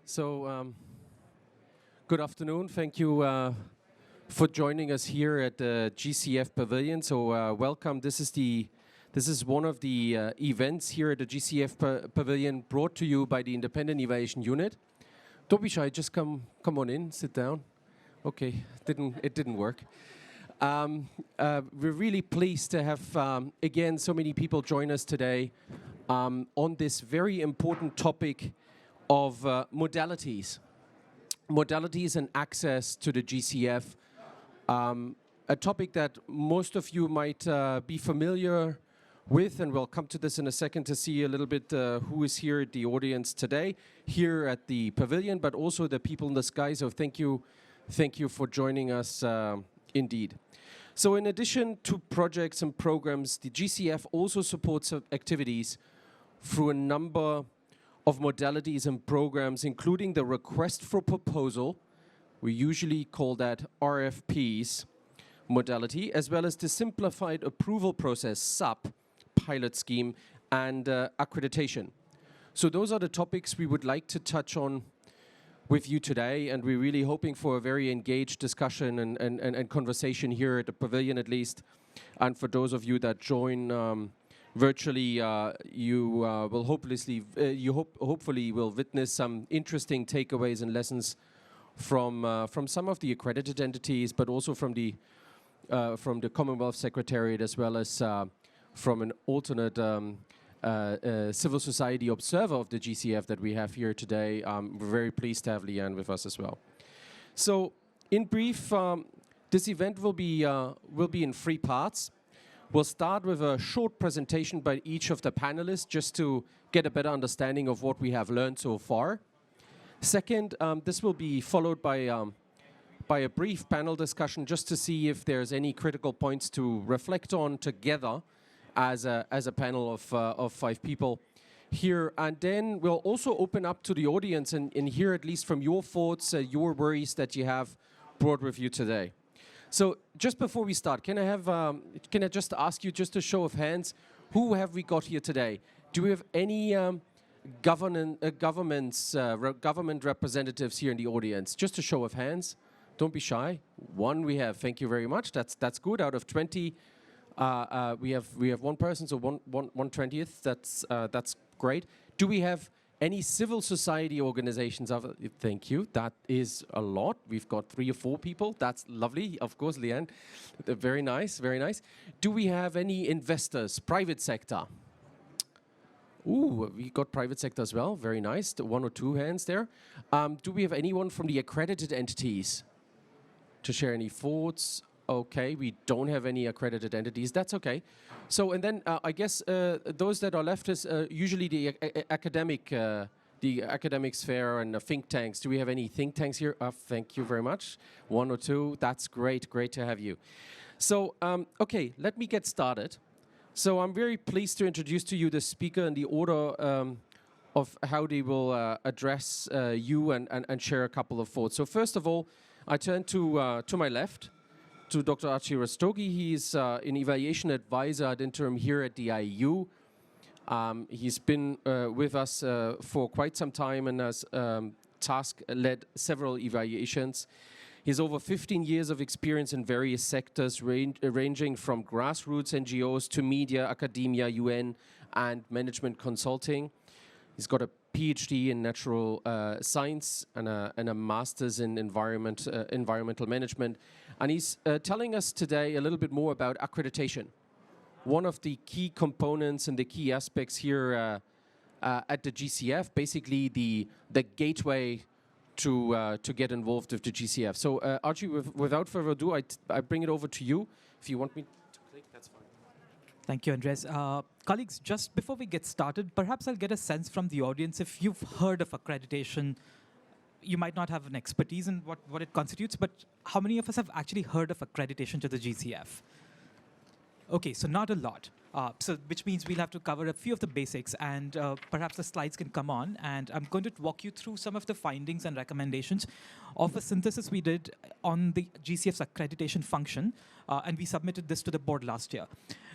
Good afternoon. Thank you for joining us here at the GCF Pavilion. Welcome. This is one of the events here at the GCF Pavilion, brought to you by the Independent Evaluation Unit. Don't be shy. Just come on in. Sit down. Okay. It didn't work. We're really pleased to have again so many people join us today on this very important topic of modalities and access to the GCF, a topic that most of you might be familiar with, and we'll come to this in a second to see a little bit who is here at the audience today, here at the pavilion, but also the people in the sky. So thank you for joining us indeed. So in addition to projects and programs, the GCF also supports activities through a number of modalities and programs, including the request for proposal, we usually call that RFPs modality, as well as the simplified approval process, SAP, pilot scheme, and accreditation. So those are the topics we would like to touch on with you today, and we're really hoping for a very engaged discussion and conversation here at the pavilion at least. And for those of you that join virtually, you will hopefully will witness some interesting takeaways and lessons from some of the accredited entities, but also from the Commonwealth Secretariat, as well as from an alternate civil society observer of the GCF that we have here today. We're very pleased to have Liane with us as well. So, in brief, this event will be in 3 parts. We'll start with a short presentation by each of the panelists, just to get a better understanding of what we have learned so far. Second, this will be followed by a brief panel discussion, just to see if there's any critical points to reflect on together as a panel of 5 people here. And then we'll also open up to the audience and hear at least from your thoughts, your worries that you have brought with you today. So just before we start, can I just ask you, just a show of hands, who have we got here today? Do we have any government representatives here in the audience? Just a show of hands. Don't be shy. 1 we have. Thank you very much. That's good. Out of 20, we have 1 person, so 1/20th. That's great. Do we have any civil society organizations? Thank you. That is a lot. We've got 3 or 4 people. That's lovely. Of course, Liane. Very nice, very nice. Do we have any investors, private sector? Ooh, we got private sector as well. Very nice. 1 or 2 hands there. Do we have anyone from the accredited entities to share any thoughts? Okay, we don't have any accredited entities. That's okay. So, and then I guess those that are left is usually the academic sphere and the think tanks. Do we have any think tanks here? Thank you very much. 1 or 2. That's great. Great to have you. So, okay, let me get started. So I'm very pleased to introduce to you the speaker in the order of how they will address you and share a couple of thoughts. So first of all, I turn to my left, to Dr. Archi Rastogi. He's an evaluation advisor ad interim here at the IEU. He's been with us for quite some time and has led several evaluations. He has over 15 years of experience in various sectors, ranging from grassroots NGOs to media, academia, UN, and management consulting. He's got a PhD in natural science and a master's in environmental management. And he's telling us today a little bit more about accreditation, one of the key components and the key aspects here at the GCF, basically the gateway to get involved with the GCF. So Archie, without further ado, I bring it over to you. If you want me to click, that's fine. Thank you, Andreas. Colleagues, just before we get started, perhaps I'll get a sense from the audience. If you've heard of accreditation, you might not have an expertise in what it constitutes, but how many of us have actually heard of accreditation to the GCF? Okay, so not a lot. Which means we'll have to cover a few of the basics, and perhaps the slides can come on, and I'm going to walk you through some of the findings and recommendations of a synthesis we did on the GCF's accreditation function, and we submitted this to the board last year.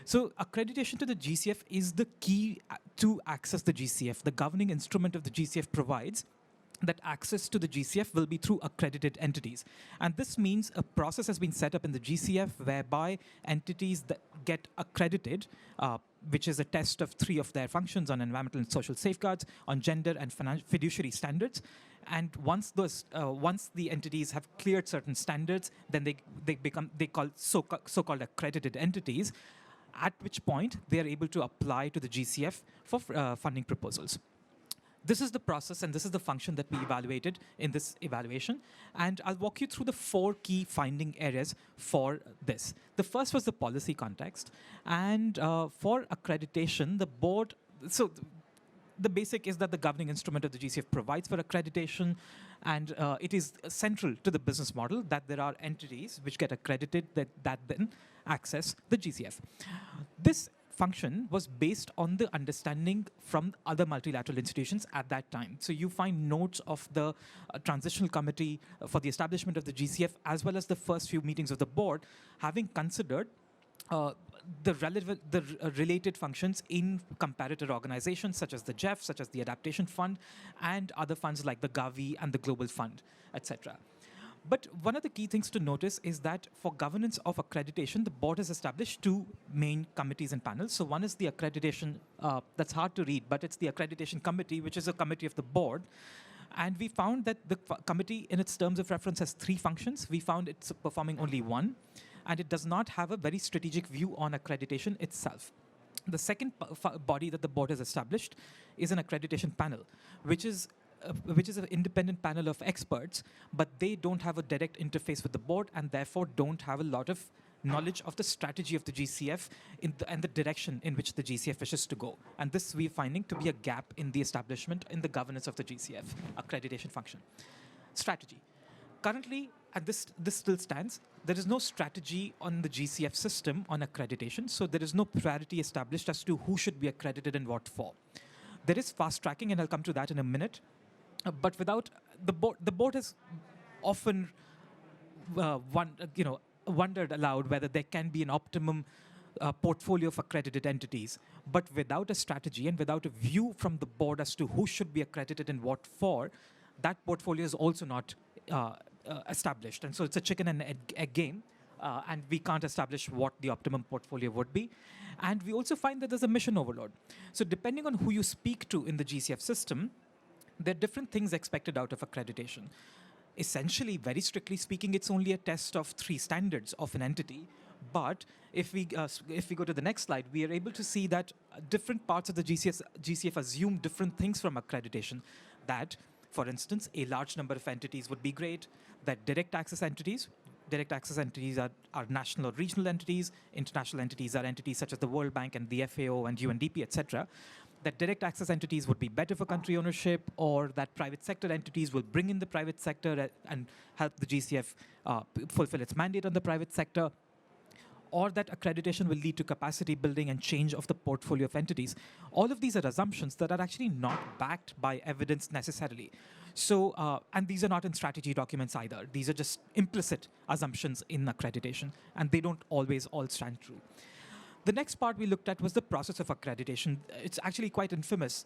So accreditation to the GCF is the key to access the GCF. The governing instrument of the GCF provides that access to the GCF will be through accredited entities. And this means a process has been set up in the GCF whereby entities that get accredited, which is a test of 3 of their functions on environmental and social safeguards, on gender and fiduciary standards. And once the entities have cleared certain standards, then they become so-called accredited entities, at which point they are able to apply to the GCF for funding proposals. This is the process and this is the function that we evaluated in this evaluation. And I'll walk you through the 4 key finding areas for this. The first was the policy context. And for accreditation, the board, so the basic is that the governing instrument of the GCF provides for accreditation, and it is central to the business model that there are entities which get accredited that then access the GCF. This function was based on the understanding from other multilateral institutions at that time. So you find notes of the transitional committee for the establishment of the GCF, as well as the first few meetings of the board, having considered the related functions in comparator organizations such as the GEF, such as the Adaptation Fund, and other funds like the Gavi and the Global Fund, etc. But one of the key things to notice is that for governance of accreditation, the board has established 2 main committees and panels. So one is the accreditation, that's hard to read, but it's the accreditation committee, which is a committee of the board. And we found that the committee in its terms of reference has 3 functions. We found it's performing only 1, and it does not have a very strategic view on accreditation itself. The second body that the board has established is an accreditation panel, which is an independent panel of experts, but they don't have a direct interface with the board and therefore don't have a lot of knowledge of the strategy of the GCF and the direction in which the GCF wishes to go. And this we're finding to be a gap in the establishment, in the governance of the GCF accreditation function. Strategy. Currently, and this still stands, there is no strategy on the GCF system on accreditation, so there is no priority established as to who should be accredited and what for. There is fast tracking, and I'll come to that in a minute. But without the board has often wondered aloud whether there can be an optimum portfolio of accredited entities. But without a strategy and without a view from the board as to who should be accredited and what for, that portfolio is also not established. And so it's a chicken and egg game. And we can't establish what the optimum portfolio would be. And we also find that there's a mission overload. So depending on who you speak to in the GCF system, there are different things expected out of accreditation. Essentially, very strictly speaking, it's only a test of 3 standards of an entity. But if we go to the next slide, we are able to see that different parts of the GCF assume different things from accreditation. That, for instance, a large number of entities would be great. That direct access entities are national or regional entities. International entities are entities such as the World Bank and the FAO and UNDP, etc. That direct access entities would be better for country ownership, or that private sector entities will bring in the private sector and help the GCF fulfill its mandate on the private sector, or that accreditation will lead to capacity building and change of the portfolio of entities. All of these are assumptions that are actually not backed by evidence necessarily. So, and these are not in strategy documents either. These are just implicit assumptions in accreditation, and they don't always all stand true. The next part we looked at was the process of accreditation. It's actually quite infamous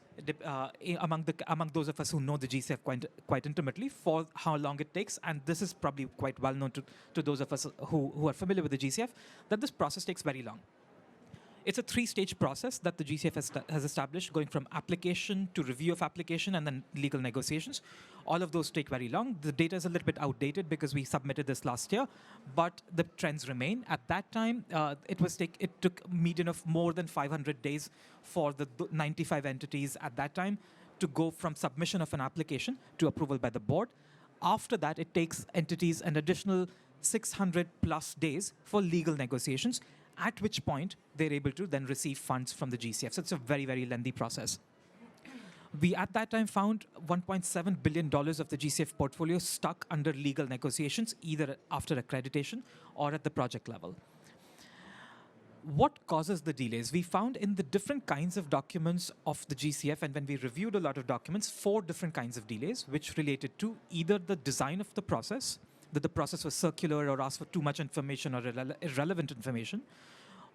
among those of us who know the GCF quite intimately for how long it takes, and this is probably quite well known to those of us who are familiar with the GCF, that this process takes very long. It's a 3-stage process that the GCF has established, going from application to review of application and then legal negotiations. All of those take very long. The data is a little bit outdated because we submitted this last year, but the trends remain. At that time, it took a median of more than 500 days for the 95 entities at that time to go from submission of an application to approval by the board. After that, it takes entities an additional 600 plus days for legal negotiations, at which point they're able to then receive funds from the GCF. So it's a very, very lengthy process. We, at that time, found $1.7 billion of the GCF portfolio stuck under legal negotiations, either after accreditation or at the project level. What causes the delays? We found in the different kinds of documents of the GCF, and when we reviewed a lot of documents, 4 different kinds of delays, which related to either the design of the process, that the process was circular or asked for too much information or irrelevant information,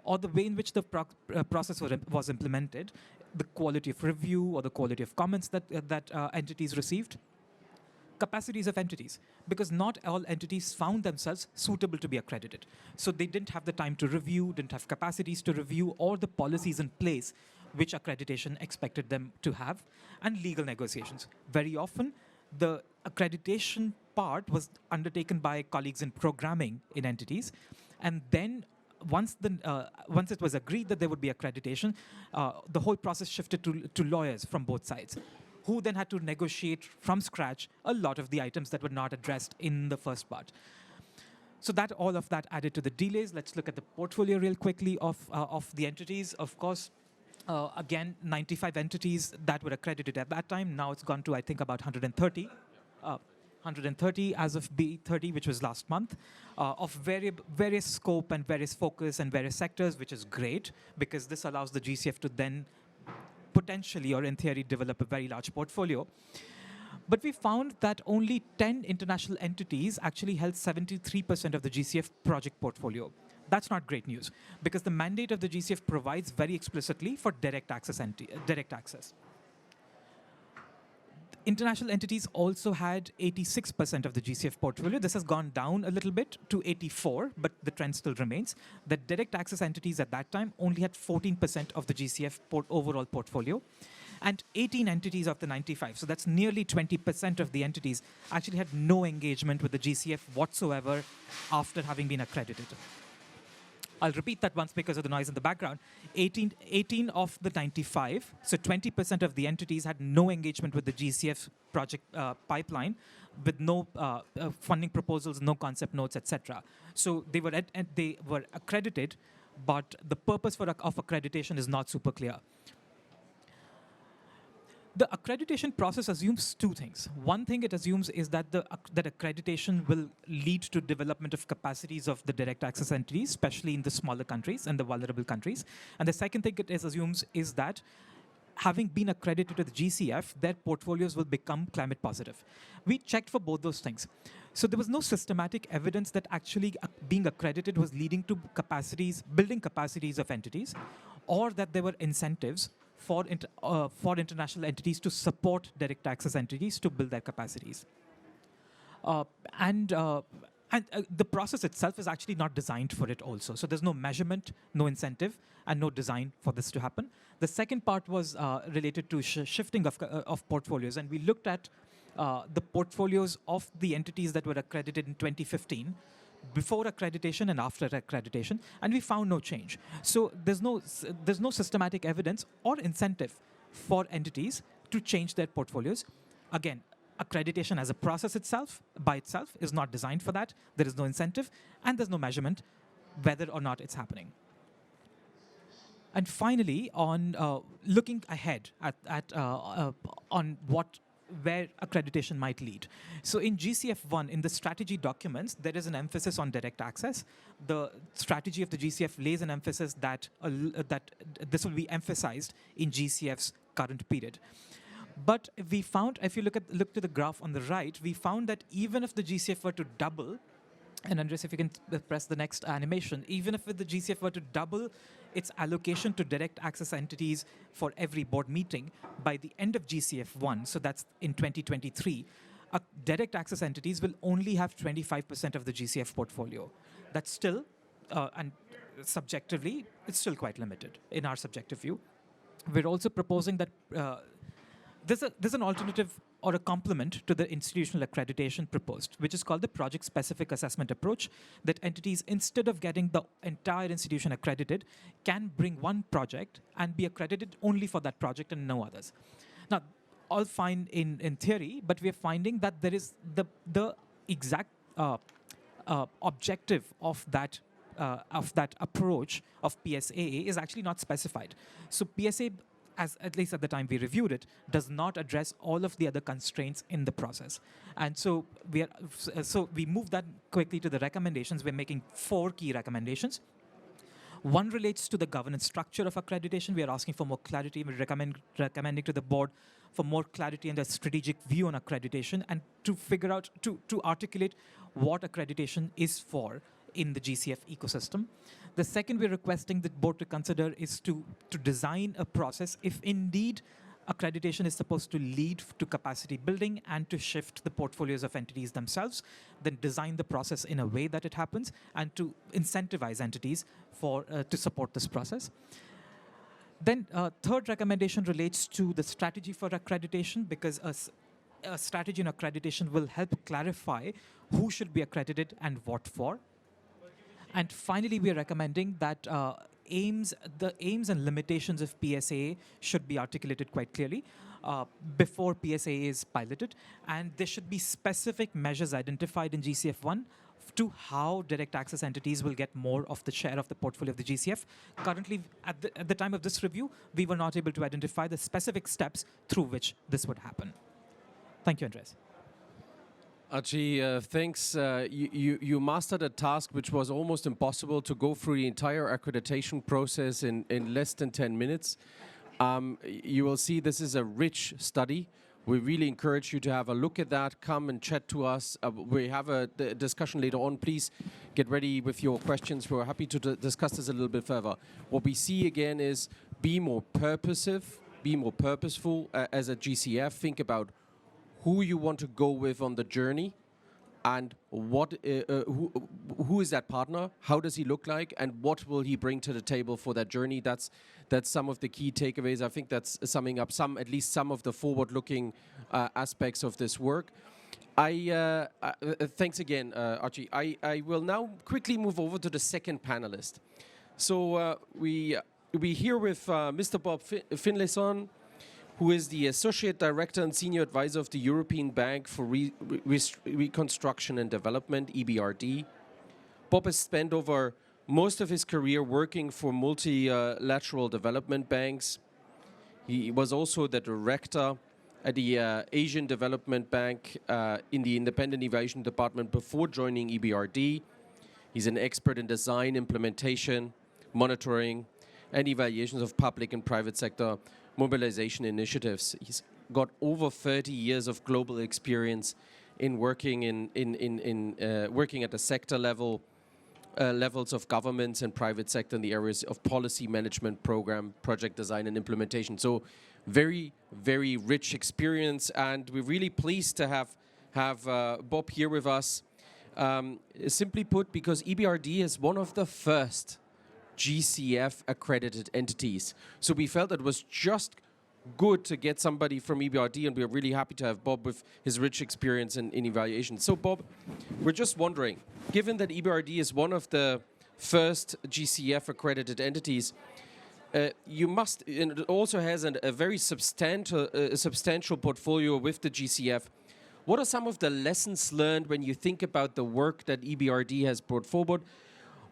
or the way in which the process was implemented, the quality of review or the quality of comments that entities received, capacities of entities, because not all entities found themselves suitable to be accredited. So they didn't have the time to review, didn't have capacities to review, or the policies in place which accreditation expected them to have, and legal negotiations. Very often, the accreditation part was undertaken by colleagues in programming in entities, and then once it was agreed that there would be accreditation, the whole process shifted to lawyers from both sides, who then had to negotiate from scratch a lot of the items that were not addressed in the first part. So that all of that added to the delays. Let's look at the portfolio real quickly of the entities. Of course, again, 95 entities that were accredited at that time. Now it's gone to, I think, about 130. 130 as of B30, which was last month, of various scope and various focus and various sectors, which is great, because this allows the GCF to then potentially, or in theory, develop a very large portfolio. But we found that only 10 international entities actually held 73% of the GCF project portfolio. That's not great news, because the mandate of the GCF provides very explicitly for direct access. International entities also had 86% of the GCF portfolio. This has gone down a little bit to 84, but the trend still remains. The direct access entities at that time only had 14% of the GCF overall portfolio, and 18 entities of the 95. So that's nearly 20% of the entities actually had no engagement with the GCF whatsoever after having been accredited. I'll repeat that once because of the noise in the background. 18 of the 95, so 20% of the entities had no engagement with the GCF project pipeline, with no funding proposals, no concept notes, etc. So they were accredited, but the purpose of accreditation is not super clear. The accreditation process assumes two things. One thing it assumes is that that accreditation will lead to development of capacities of the direct access entities, especially in the smaller countries and the vulnerable countries. And the second thing it assumes is that having been accredited to the GCF, their portfolios will become climate positive. We checked for both those things. So there was no systematic evidence that actually being accredited was leading to building capacities of entities, or that there were incentives for international entities to support direct access entities to build their capacities. And the process itself is actually not designed for it also. So there's no measurement, no incentive, and no design for this to happen. The second part was related to shifting of portfolios. And we looked at the portfolios of the entities that were accredited in 2015, before accreditation and after accreditation, and we found no change. So there's no systematic evidence or incentive for entities to change their portfolios. Again, accreditation as a process by itself is not designed for that. There is no incentive, and there's no measurement whether or not it's happening. And finally, on looking ahead on where accreditation might lead. So in GCF1, in the strategy documents, there is an emphasis on direct access. The strategy of the GCF lays an emphasis that this will be emphasized in GCF's current period. But we found, if you look to the graph on the right, we found that even if the GCF were to double, and Andreas, if you can press the next animation, even if the GCF were to double its allocation to direct access entities for every board meeting by the end of GCF1, so that's in 2023, direct access entities will only have 25% of the GCF portfolio. That's still, and subjectively, it's still quite limited in our subjective view. We're also proposing that there's an alternative or a complement to the institutional accreditation proposed, which is called the project-specific assessment approach, that entities, instead of getting the entire institution accredited, can bring one project and be accredited only for that project and no others. Now, all fine in theory, but we are finding that there is the exact objective of that approach of PSAA is actually not specified. So PSA, at least at the time we reviewed it, does not address all of the other constraints in the process. And so we moved that quickly to the recommendations. We're making 4 key recommendations. One relates to the governance structure of accreditation. We are asking for more clarity. We're recommending to the board for more clarity and a strategic view on accreditation, and to figure out, to articulate what accreditation is for in the GCF ecosystem. The second we're requesting the board to consider is to design a process if indeed accreditation is supposed to lead to capacity building and to shift the portfolios of entities themselves, then design the process in a way that it happens, and to incentivize entities to support this process. Then third recommendation relates to the strategy for accreditation, because a strategy in accreditation will help clarify who should be accredited and what for. And finally, we are recommending that the aims and limitations of PSA should be articulated quite clearly before PSA is piloted, and there should be specific measures identified in GCF1 to how direct access entities will get more of the share of the portfolio of the GCF. Currently, at the time of this review, we were not able to identify the specific steps through which this would happen. Thank you, Andreas. Archi, thanks. You mastered a task which was almost impossible, to go through the entire accreditation process in less than 10 minutes. You will see this is a rich study. We really encourage you to have a look at that. Come and chat to us. We have a discussion later on. Please get ready with your questions. We're happy to discuss this a little bit further. What we see again is be more purposive, be more purposeful as a GCF. Think about who you want to go with on the journey, and what who is that partner, how does he look like, and what will he bring to the table for that journey. That's some of the key takeaways. I think that's summing up at least some of the forward-looking aspects of this work. Thanks again, Archi. I will now quickly move over to the second panelist. So we here with Mr. Bob Finlayson, who is the Associate Director and Senior Advisor of the European Bank for Reconstruction and Development, EBRD. Bob has spent over most of his career working for multilateral development banks. He was also the Director at the Asian Development Bank in the Independent Evaluation Department before joining EBRD. He's an expert in design, implementation, monitoring, and evaluations of public and private sector mobilization initiatives. He's got over 30 years of global experience in working working at the sector level, levels of governments and private sector in the areas of policy management, program, project design, and implementation. So very, very rich experience, and we're really pleased to have Bob here with us. Simply put, because EBRD is one of the first GCF accredited entities. So we felt it was just good to get somebody from EBRD, and we're really happy to have Bob with his rich experience in evaluation. So Bob, we're just wondering, given that EBRD is one of the first GCF accredited entities, you must, and it also has a very substantial portfolio with the GCF. What are some of the lessons learned when you think about the work that EBRD has brought forward?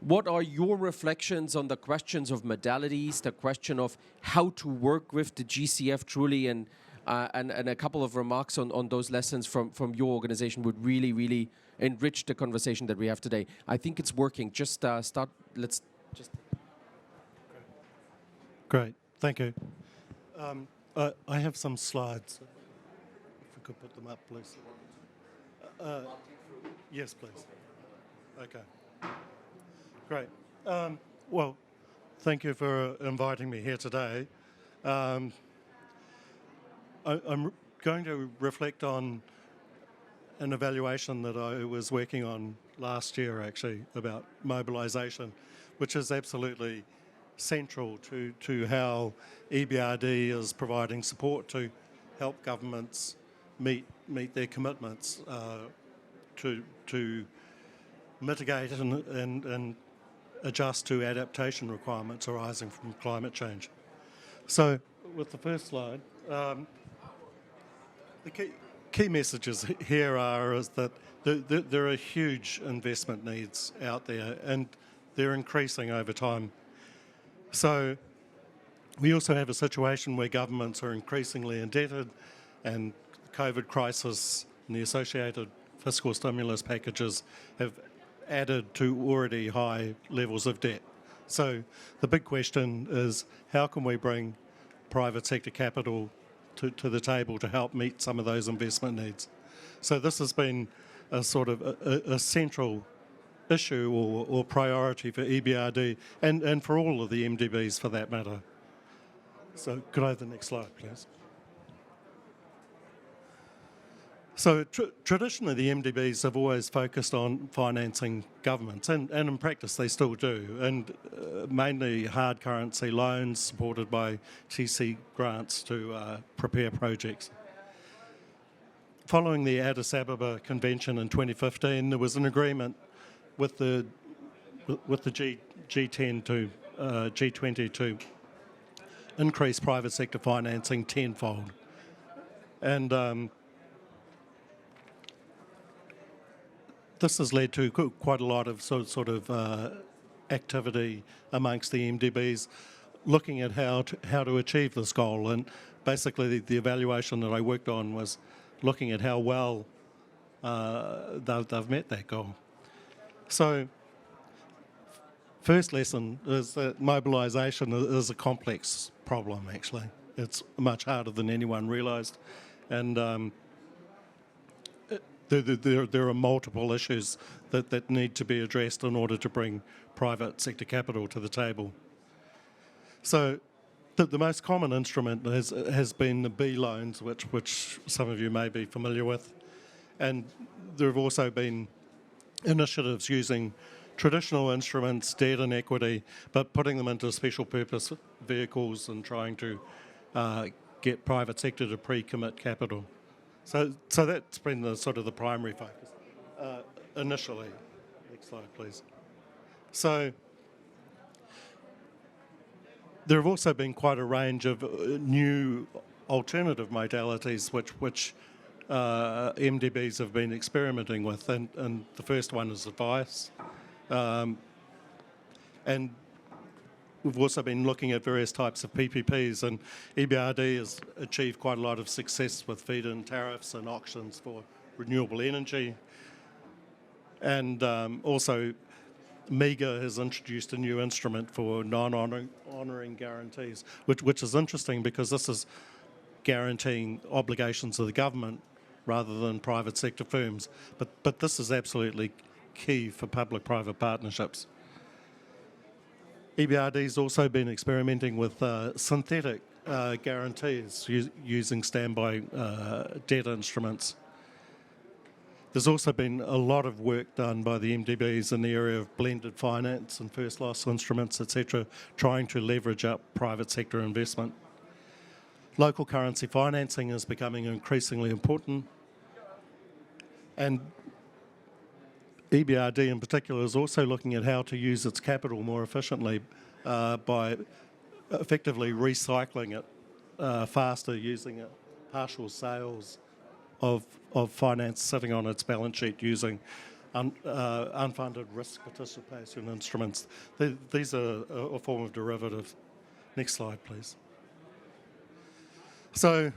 What are your reflections on the questions of modalities, the question of how to work with the GCF truly, and a couple of remarks on those lessons from your organization would really, really enrich the conversation that we have today. I think it's working. Just start. Let's just. Great. Thank you. I have some slides. If we could put them up, please. Yes, please. Okay. Great. Well, thank you for inviting me here today. I'm going to reflect on an evaluation that I was working on last year, actually, about mobilisation, which is absolutely central to how EBRD is providing support to help governments meet their commitments to mitigate and adjust to adaptation requirements arising from climate change. So, with the first slide, the key messages here is that there are huge investment needs out there, and they're increasing over time. So, we also have a situation where governments are increasingly indebted, and the COVID crisis and the associated fiscal stimulus packages have added to already high levels of debt. So the big question is, how can we bring private sector capital to the table to help meet some of those investment needs? So this has been a sort of a central issue or priority for EBRD and for all of the MDBs for that matter. So could I have the next slide, please? So traditionally, the MDBs have always focused on financing governments, and in practice they still do, and mainly hard currency loans supported by TC grants to prepare projects. Following the Addis Ababa Convention in 2015, there was an agreement with the G10 to G20 to increase private sector financing tenfold, and this has led to quite a lot of sort of activity amongst the MDBs, looking at how to achieve this goal. And basically, the evaluation that I worked on was looking at how well they've met that goal. So, first lesson is that mobilisation is a complex problem. Actually, it's much harder than anyone realised, and there are multiple issues that need to be addressed in order to bring private sector capital to the table. So the most common instrument has been the B loans, which some of you may be familiar with. And there have also been initiatives using traditional instruments, debt and equity, but putting them into special purpose vehicles and trying to get private sector to pre-commit capital. So that's been the sort of the primary focus initially. Next slide, please. So there have also been quite a range of new alternative modalities which MDBs have been experimenting with, and the first one is advice. And we've also been looking at various types of PPPs, and EBRD has achieved quite a lot of success with feed-in tariffs and auctions for renewable energy. And also, MEGA has introduced a new instrument for non-honouring guarantees, which is interesting because this is guaranteeing obligations of the government rather than private sector firms. But this is absolutely key for public-private partnerships. EBRD's also been experimenting with synthetic guarantees using standby debt instruments. There's also been a lot of work done by the MDBs in the area of blended finance and first loss instruments, etc., trying to leverage up private sector investment. Local currency financing is becoming increasingly important, and EBRD in particular is also looking at how to use its capital more efficiently by effectively recycling it faster, using it partial sales of finance sitting on its balance sheet using unfunded risk participation instruments. These are a form of derivative. Next slide, please. So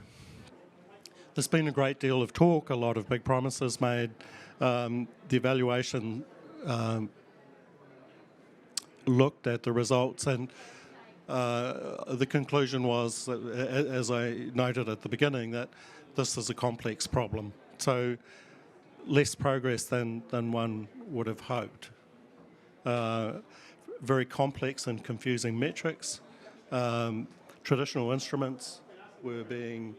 there's been a great deal of talk, a lot of big promises made. The evaluation looked at the results, and the conclusion was, as I noted at the beginning, that this is a complex problem. So less progress than one would have hoped. Very complex and confusing metrics. Traditional instruments were being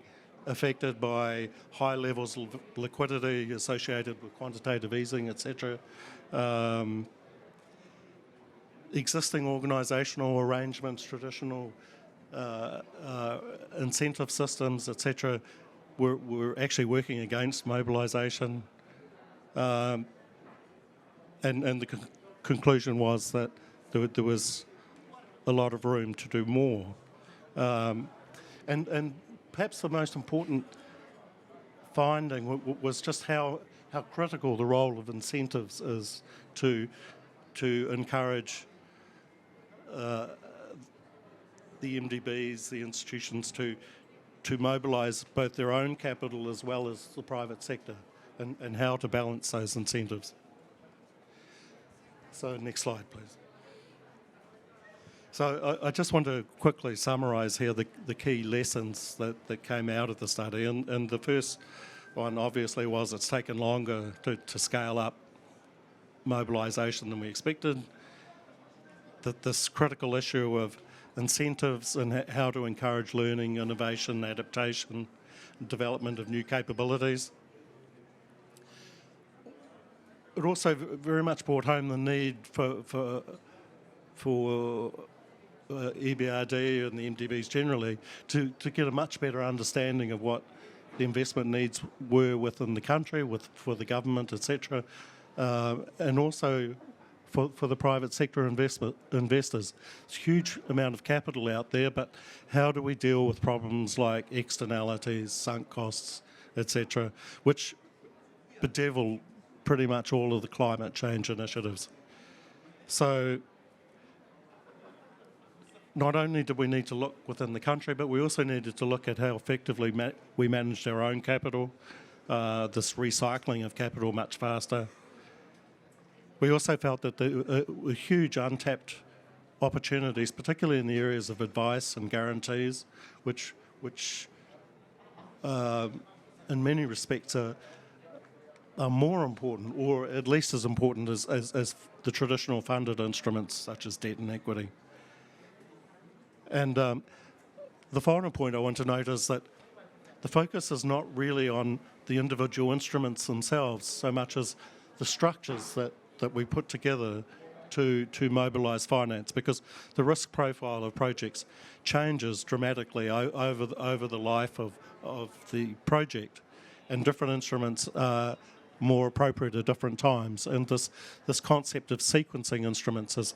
affected by high levels of liquidity associated with quantitative easing, etc. Existing organisational arrangements, traditional incentive systems, etc., were actually working against mobilisation. And the conclusion was that there was a lot of room to do more. And perhaps the most important finding was just how critical the role of incentives is to encourage the MDBs, the institutions, to mobilise both their own capital as well as the private sector, and how to balance those incentives. So next slide, please. So I just want to quickly summarise here the key lessons that came out of the study. And the first one obviously was it's taken longer to scale up mobilisation than we expected. That this critical issue of incentives and how to encourage learning, innovation, adaptation, development of new capabilities. it also very much brought home the need for EBRD and the MDBs generally to get a much better understanding of what the investment needs were within the country, for the government, etc., and also for the private sector investors. There's a huge amount of capital out there, but how do we deal with problems like externalities, sunk costs, etc., which bedevil pretty much all of the climate change initiatives. So not only did we need to look within the country, but we also needed to look at how effectively we managed our own capital, this recycling of capital much faster. We also felt that there were huge untapped opportunities, particularly in the areas of advice and guarantees, which in many respects are more important, or at least as important as the traditional funded instruments such as debt and equity. And the final point I want to note is that the focus is not really on the individual instruments themselves so much as the structures that we put together to mobilise finance, because the risk profile of projects changes dramatically over the life of the project, and different instruments are more appropriate at different times. And this concept of sequencing instruments is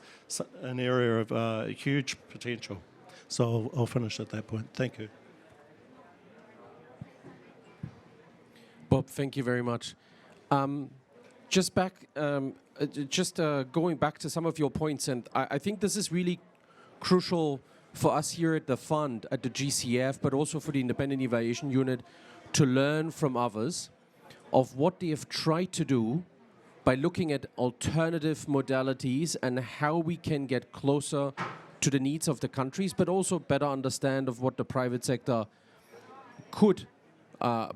an area of huge potential. So I'll finish at that point. Thank you. Bob, thank you very much. Just going back to some of your points, and I think this is really crucial for us here at the fund, at the GCF, but also for the Independent Evaluation Unit, to learn from others of what they have tried to do by looking at alternative modalities and how we can get closer to the needs of the countries, but also better understand of what the private sector could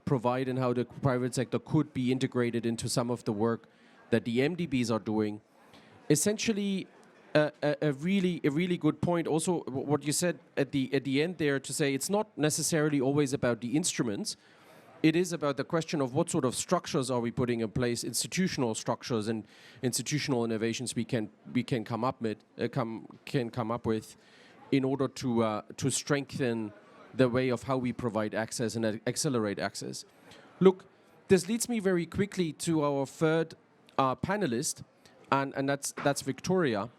provide and how the private sector could be integrated into some of the work that the MDBs are doing. Essentially, a really good point. Also, what you said at the end there, to say it's not necessarily always about the instruments. It is about the question of what sort of structures are we putting in place, institutional structures and institutional innovations we can come up with in order to strengthen the way of how we provide access and accelerate access. Look, this leads me very quickly to our third panelist, and that's Viktoriya,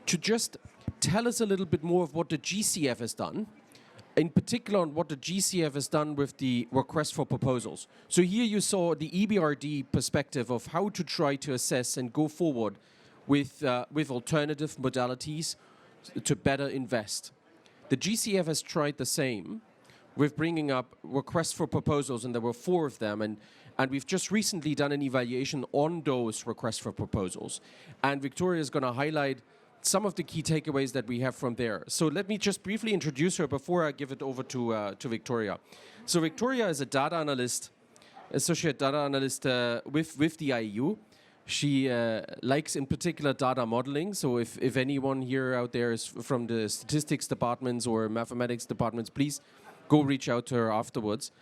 to just tell us a little bit more of what the GCF has done, in particular on what the GCF has done with the request for proposals. So here you saw the EBRD perspective of how to try to assess and go forward with alternative modalities to better invest. The GCF has tried the same with bringing up requests for proposals, and there were 4 of them, and we've just recently done an evaluation on those requests for proposals. And Viktoriya is going to highlight some of the key takeaways that we have from there. So let me just briefly introduce her before I give it over to Viktoriya. So Viktoriya is a data analyst, associate data analyst with the IEU. She likes in particular data modeling. So if anyone here out there is from the statistics departments or mathematics departments, please go reach out to her afterwards.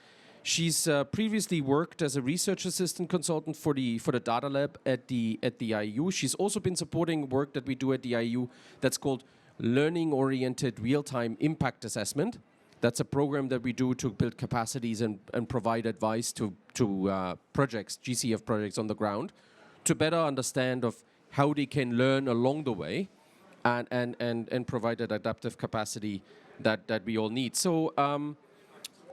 She's previously worked as a research assistant consultant for the data lab at the IEU. She's also been supporting work that we do at the IEU that's called Learning-Oriented Real-Time Impact Assessment. That's a program that we do to build capacities and provide advice to projects, GCF projects on the ground, to better understand of how they can learn along the way and provide that adaptive capacity that we all need. So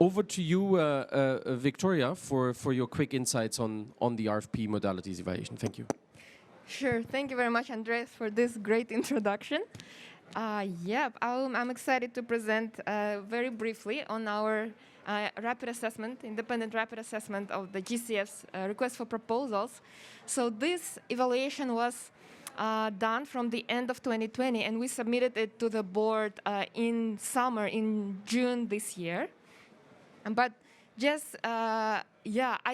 over to you, Viktoriya, for your quick insights on the RFP modalities evaluation. Thank you. Sure. Thank you very much, Andreas, for this great introduction. I'm excited to present very briefly on our rapid assessment, independent rapid assessment of the GCF's request for proposals. So this evaluation was done from the end of 2020, and we submitted it to the board in June this year. But just, I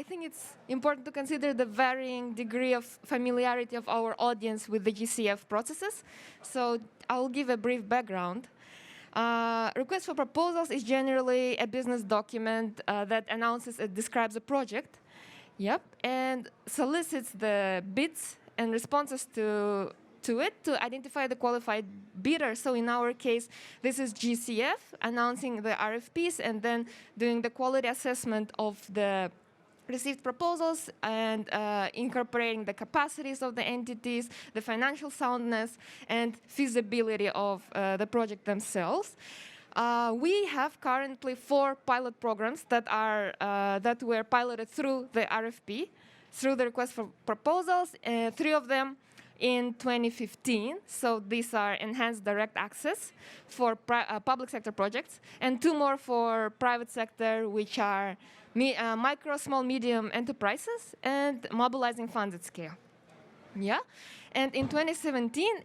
think it's important to consider the varying degree of familiarity of our audience with the GCF processes. So I'll give a brief background. Request for proposals is generally a business document that announces and describes a project. Yep, and solicits the bids and responses to it to identify the qualified bidder. So in our case, this is GCF announcing the RFPs and then doing the quality assessment of the received proposals and incorporating the capacities of the entities, the financial soundness, and feasibility of the project themselves. We have currently 4 pilot programs that were piloted through the RFP, through the request for proposals, 3 of them in 2015. So these are enhanced direct access for public sector projects, and 2 more for private sector, which are micro, small, medium enterprises and mobilizing funds at scale. Yeah, and in 2017,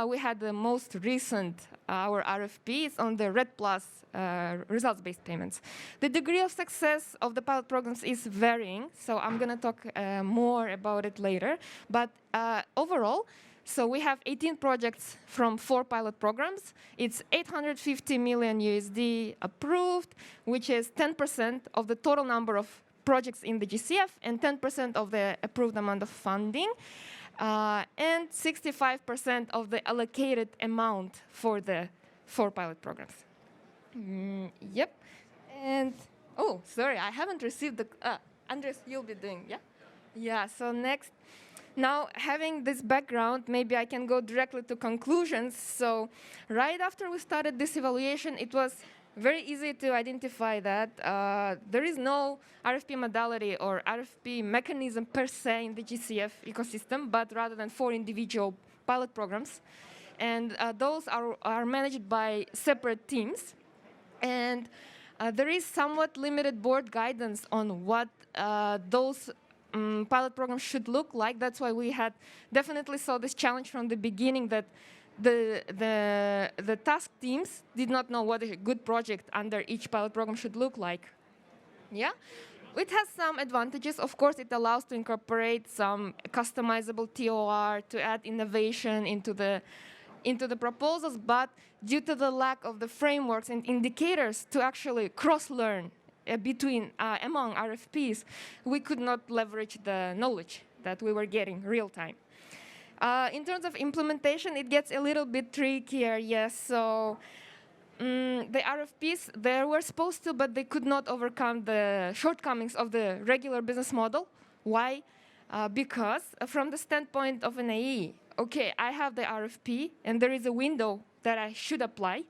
we had the most recent our RFPs on the RED Plus results-based payments. The degree of success of the pilot programs is varying, so I'm going to talk more about it later. But overall, so we have 18 projects from 4 pilot programs. It's 850 million USD approved, which is 10% of the total number of projects in the GCF and 10% of the approved amount of funding. And 65% of the allocated amount for the 4 pilot programs. Yep. And, oh, sorry, I haven't received the, Andreas, you'll be doing, yeah? Yeah, so next. Now, having this background, maybe I can go directly to conclusions. So right after we started this evaluation, it was very easy to identify that there is no RFP modality or RFP mechanism per se in the GCF ecosystem, but rather than 4 individual pilot programs. And those are managed by separate teams. And there is somewhat limited board guidance on what those pilot programs should look like. That's why we had definitely saw this challenge from the beginning that the task teams did not know what a good project under each pilot program should look like. Yeah, it has some advantages. Of course, it allows to incorporate some customizable TOR to add innovation into the proposals, but due to the lack of the frameworks and indicators to actually cross-learn among RFPs, we could not leverage the knowledge that we were getting real time. In terms of implementation, it gets a little bit trickier, yes. So the RFPs, they were supposed to, but they could not overcome the shortcomings of the regular business model. Why? Because from the standpoint of an AE, okay, I have the RFP, and there is a window that I should apply.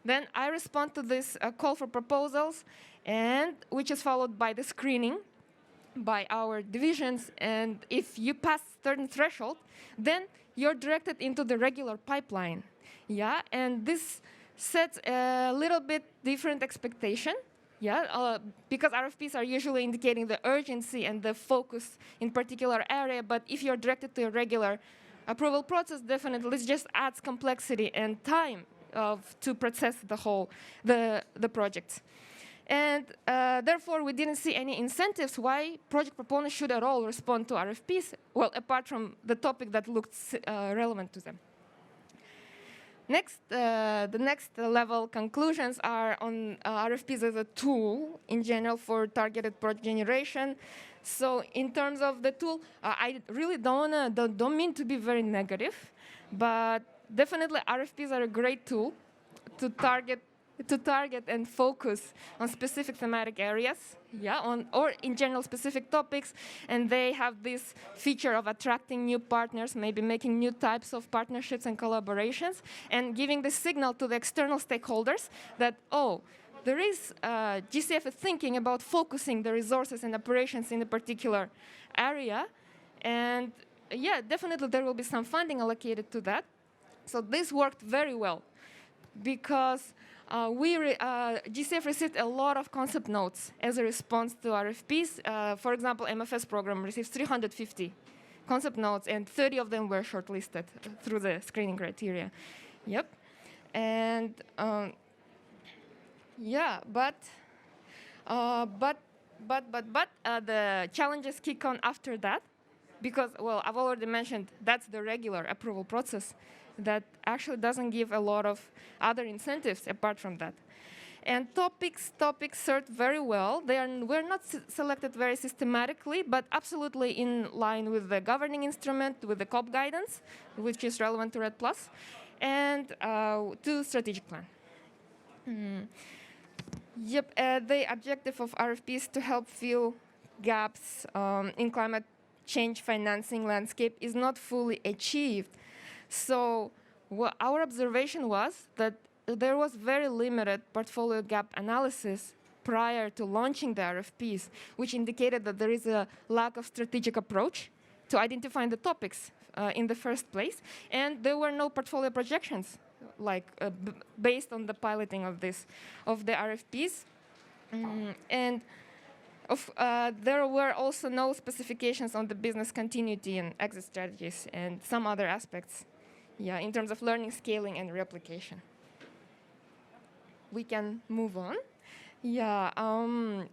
Then I respond to this call for proposals, and which is followed by the screening by our divisions, and if you pass certain threshold, then you're directed into the regular pipeline. Yeah, and this sets a little bit different expectation. Yeah, because RFPs are usually indicating the urgency and the focus in particular area, but if you're directed to a regular approval process, definitely this just adds complexity and time to process the projects. And therefore, we didn't see any incentives why project proponents should at all respond to RFPs, well, apart from the topic that looked relevant to them. Next, the next level conclusions are on RFPs as a tool in general for targeted project generation. So in terms of the tool, I really don't mean to be very negative, but definitely RFPs are a great tool to target and focus on specific thematic areas, yeah, or in general specific topics, and they have this feature of attracting new partners, maybe making new types of partnerships and collaborations, and giving the signal to the external stakeholders that, oh, there is GCF is thinking about focusing the resources and operations in a particular area, and yeah, definitely there will be some funding allocated to that. So this worked very well because GCF received a lot of concept notes as a response to RFPs. For example, MFS program received 350 concept notes, and 30 of them were shortlisted through the screening criteria. Yep, and yeah, but the challenges kick on after that, because, well, I've already mentioned that's the regular approval process that actually doesn't give a lot of other incentives apart from that. And topics served very well. Were not selected very systematically, but absolutely in line with the governing instrument, with the COP guidance, which is relevant to RED+, and to strategic plan. Yep, the objective of RFP is to help fill gaps in climate change financing landscape is not fully achieved. So our observation was that there was very limited portfolio gap analysis prior to launching the RFPs, which indicated that there is a lack of strategic approach to identifying the topics in the first place. And there were no portfolio projections like based on the piloting of the RFPs. And there were also no specifications on the business continuity and exit strategies and some other aspects, in terms of learning, scaling, and replication. We can move on. Some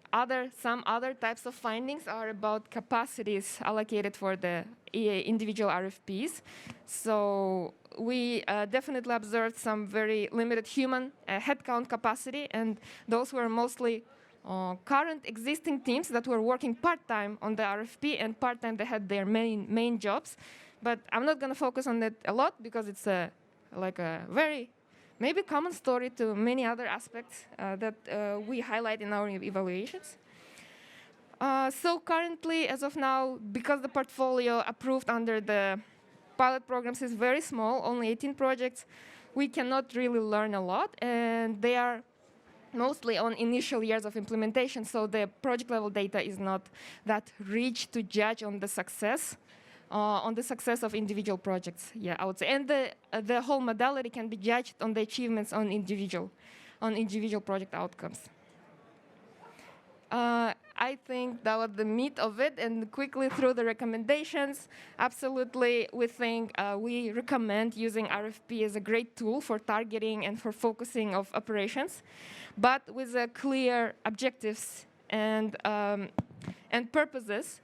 other types of findings are about capacities allocated for the individual RFPs. So we definitely observed some very limited human headcount capacity, and those were mostly current existing teams that were working part-time on the RFP, and part-time they had their main jobs. But I'm not going to focus on that a lot because it's like a very maybe common story to many other aspects that we highlight in our evaluations. So currently, as of now, because the portfolio approved under the pilot programs is very small, only 18 projects, we cannot really learn a lot, and they are mostly on initial years of implementation, so the project level data is not that rich to judge on the success of individual projects, I would say. And the whole modality can be judged on the achievements on individual project outcomes. I think that was the meat of it, and quickly through the recommendations, absolutely we think we recommend using RFP as a great tool for targeting and for focusing of operations, but with clear objectives and purposes,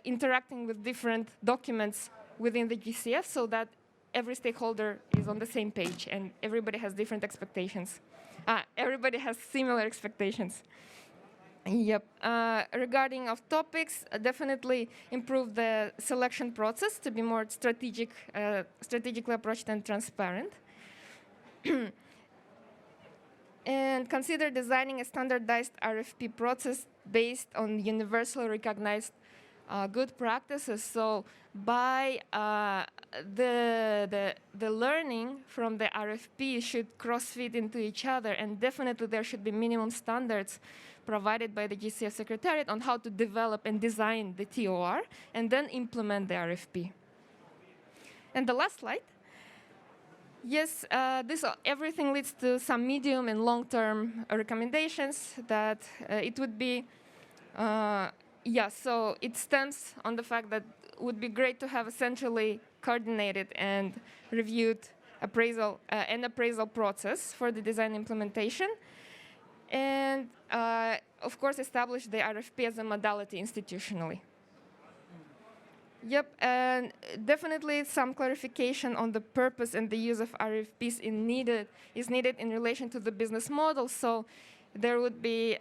interacting with different documents within the GCF so that every stakeholder is on the same page and everybody has different expectations. Everybody has similar expectations. Yep. Regarding of topics, definitely improve the selection process to be more strategically approached and transparent. And consider designing a standardized RFP process based on universally recognized good practices. So by the learning from the RFP should cross-fit into each other, and definitely there should be minimum standards provided by the GCF Secretariat on how to develop and design the TOR and then implement the RFP. And the last slide. Yes, everything leads to some medium and long-term recommendations that it would be, so it stems on the fact that it would be great to have a centrally coordinated and reviewed appraisal process for the design implementation. And of course, establish the RFP as a modality institutionally. Yep, and definitely some clarification on the purpose and the use of RFPs is needed in relation to the business model. So there would be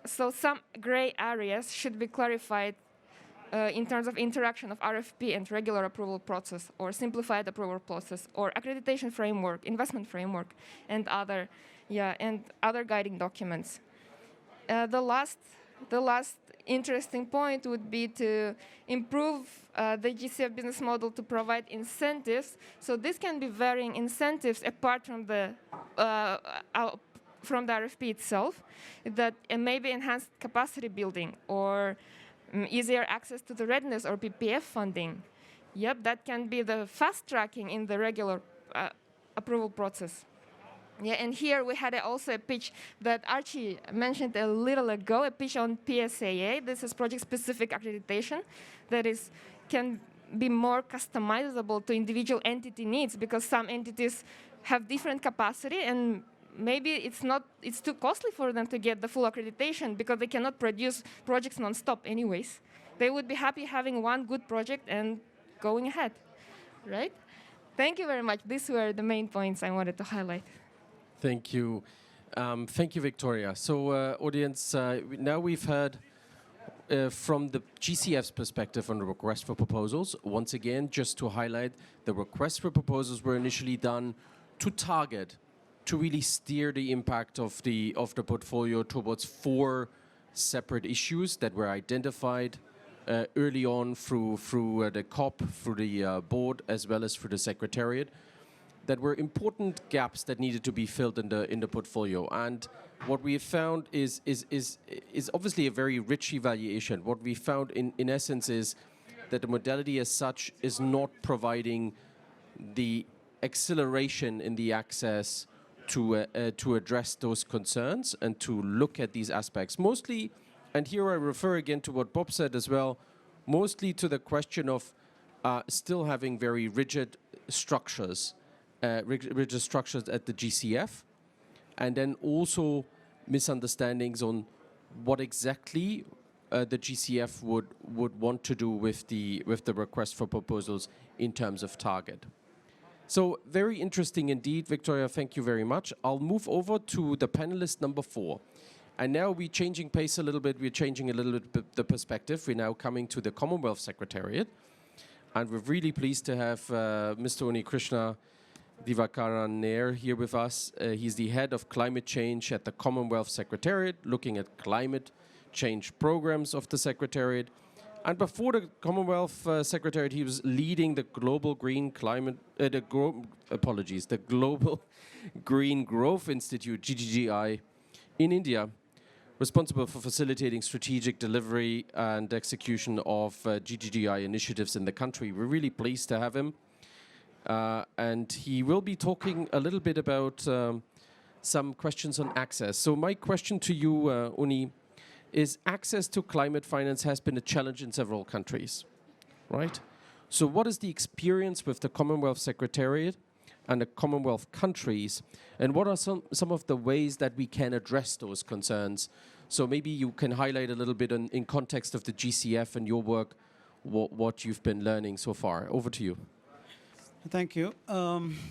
some gray areas should be clarified in terms of interaction of RFP and regular approval process, or simplified approval process, or accreditation framework, investment framework, and other guiding documents. The last interesting point would be to improve the GCF business model to provide incentives. So this can be varying incentives apart from the RFP itself, that maybe enhanced capacity building or easier access to the readiness or PPF funding. Yep, that can be the fast tracking in the regular approval process. Yeah, and here we had also a pitch that Archi mentioned a little ago, a pitch on PSAA. This is project-specific accreditation that can be more customizable to individual entity needs, because some entities have different capacity and maybe it's too costly for them to get the full accreditation because they cannot produce projects non-stop anyways. They would be happy having one good project and going ahead, right? Thank you very much. These were the main points I wanted to highlight. Thank you. Thank you, Viktoriya. So, audience, now we've heard from the GCF's perspective on the request for proposals. Once again, just to highlight, the requests for proposals were initially done to target, to really steer the impact of the portfolio towards 4 separate issues that were identified early on through the COP, through the board, as well as through the Secretariat, that were important gaps that needed to be filled in the portfolio. And what we have found is obviously a very rich evaluation. What we found in essence is that the modality as such is not providing the acceleration in the access to address those concerns and to look at these aspects. Mostly, and here I refer again to what Bob said as well, mostly to the question of still having very rigid structures at the GCF, and then also misunderstandings on what exactly the GCF would want to do with the request for proposals in terms of target. So very interesting indeed, Viktoriya, thank you very much. I'll move over to the panelist number 4. And now we're changing pace a little bit, we're changing a little bit the perspective. We're now coming to the Commonwealth Secretariat. And we're really pleased to have Mr. Unikrishna Divakaran Nair here with us. He's the head of climate change at the Commonwealth Secretariat, looking at climate change programs of the Secretariat. And before the Commonwealth Secretariat, he was leading the Global Green Climate, the Global Green Growth Institute, GGGI, in India, responsible for facilitating strategic delivery and execution of GGGI initiatives in the country. We're really pleased to have him. And he will be talking a little bit about some questions on access. So my question to you, Uni, is access to climate finance has been a challenge in several countries, right? So what is the experience with the Commonwealth Secretariat and the Commonwealth countries, and what are some of the ways that we can address those concerns? So maybe you can highlight a little bit in context of the GCF and your work, what you've been learning so far. Over to you. Thank you.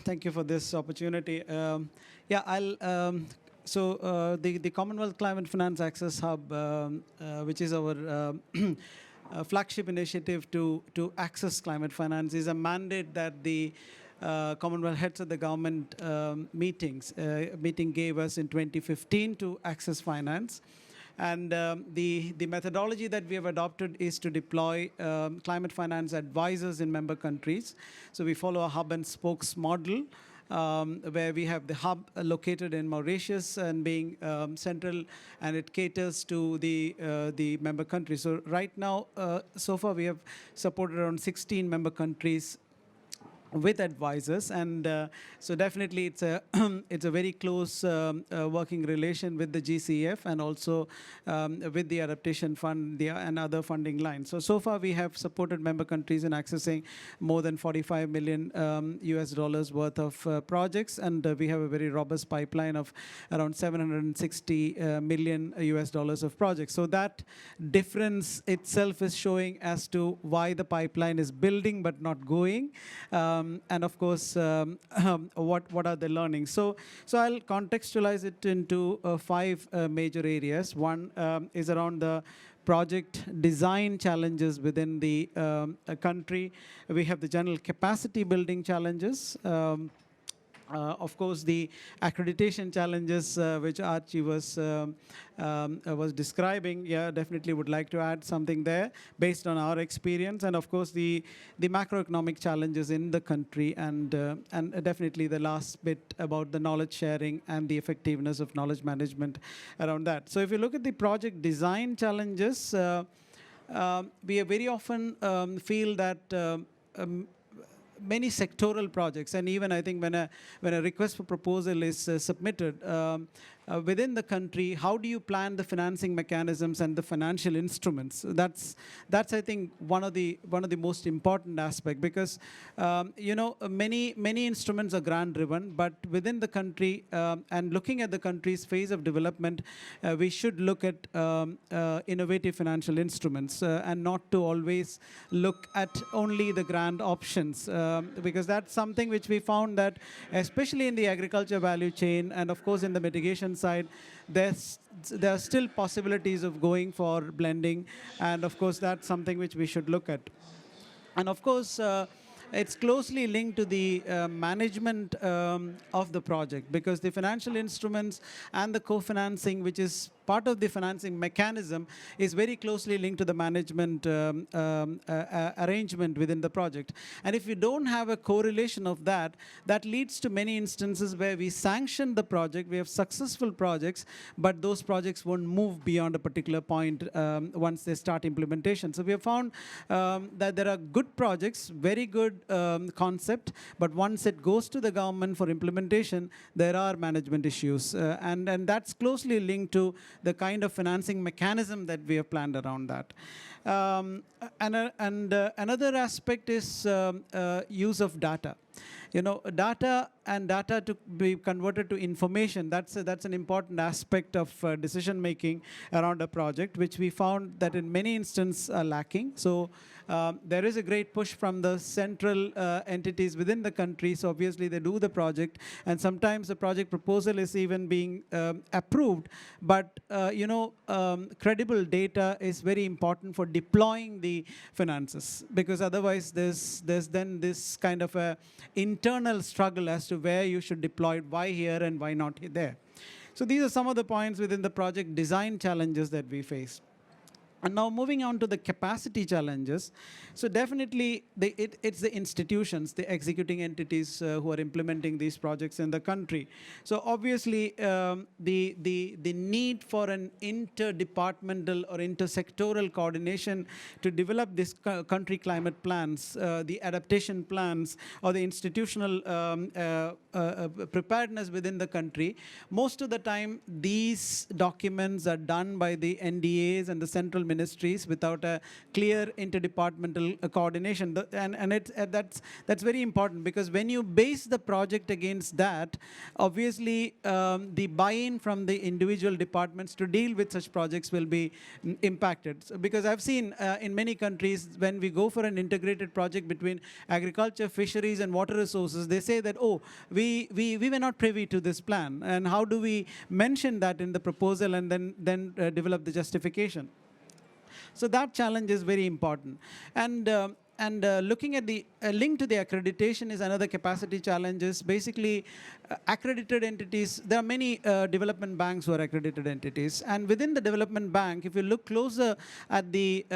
Thank you for this opportunity. The Commonwealth Climate Finance Access Hub, which is our flagship initiative to access climate finance, is a mandate that the Commonwealth heads of the government meeting gave us in 2015 to access finance. And the methodology that we have adopted is to deploy climate finance advisors in member countries. So we follow a hub and spokes model, where we have the hub located in Mauritius and being central, and it caters to the member countries. So right now, so far we have supported around 16 member countries with advisors, and so definitely it's a it's a very close working relation with the GCF and also with the Adaptation Fund and other funding lines. So far we have supported member countries in accessing more than $45 million US worth of projects, and we have a very robust pipeline of around $760 million US of projects. So that difference itself is showing as to why the pipeline is building but not going. And of course, what are the learnings? So I'll contextualize it into 5 major areas. One is around the project design challenges within the country. We have the general capacity building challenges. Of course, the accreditation challenges, which Archi was describing, definitely would like to add something there based on our experience, and of course the macroeconomic challenges in the country, and definitely the last bit about the knowledge sharing and the effectiveness of knowledge management around that. So if you look at the project design challenges, we very often feel that many sectoral projects, and even I think when a request for proposal is submitted within the country, how do you plan the financing mechanisms and the financial instruments? That's I think one of the most important aspects, because many instruments are grant driven, but within the country and looking at the country's phase of development, we should look at innovative financial instruments and not to always look at only the grant options, because that's something which we found that especially in the agriculture value chain and of course in the mitigation investment side, there are still possibilities of going for blending, and of course that's something which we should look at. And of course, it's closely linked to the management of the project, because the financial instruments and the co-financing, which is part of the financing mechanism, is very closely linked to the management arrangement within the project. And if you don't have a correlation of that, that leads to many instances where we sanction the project, we have successful projects, but those projects won't move beyond a particular point once they start implementation. So we have found that there are good projects, very good concept, but once it goes to the government for implementation, there are management issues. And that's closely linked to the kind of financing mechanism that we have planned around that. Another aspect is use of data. Data and data to be converted to information, that's an important aspect of decision making around a project, which we found that in many instances are lacking. So there is a great push from the central entities within the country. So obviously they do the project, and sometimes the project proposal is even being approved. But credible data is very important for deploying the finances, because otherwise there's then this kind of a internal struggle as to where you should deploy it, why here and why not there. So these are some of the points within the project design challenges that we face. And now moving on to the capacity challenges. So definitely it's the institutions, the executing entities who are implementing these projects in the country. So obviously the need for an interdepartmental or intersectoral coordination to develop this country climate plans, the adaptation plans, or the institutional preparedness within the country. Most of the time these documents are done by the NDAs and the central ministries without a clear interdepartmental coordination. That's very important, because when you base the project against that, obviously the buy-in from the individual departments to deal with such projects will be impacted. So, because I've seen in many countries, when we go for an integrated project between agriculture, fisheries, and water resources, they say that, oh, we were not privy to this plan, and how do we mention that in the proposal and then develop the justification? So that challenge is very important. And looking at the link to the accreditation is another capacity challenges. Basically, accredited entities, there are many development banks who are accredited entities. And within the development bank, if you look closer at the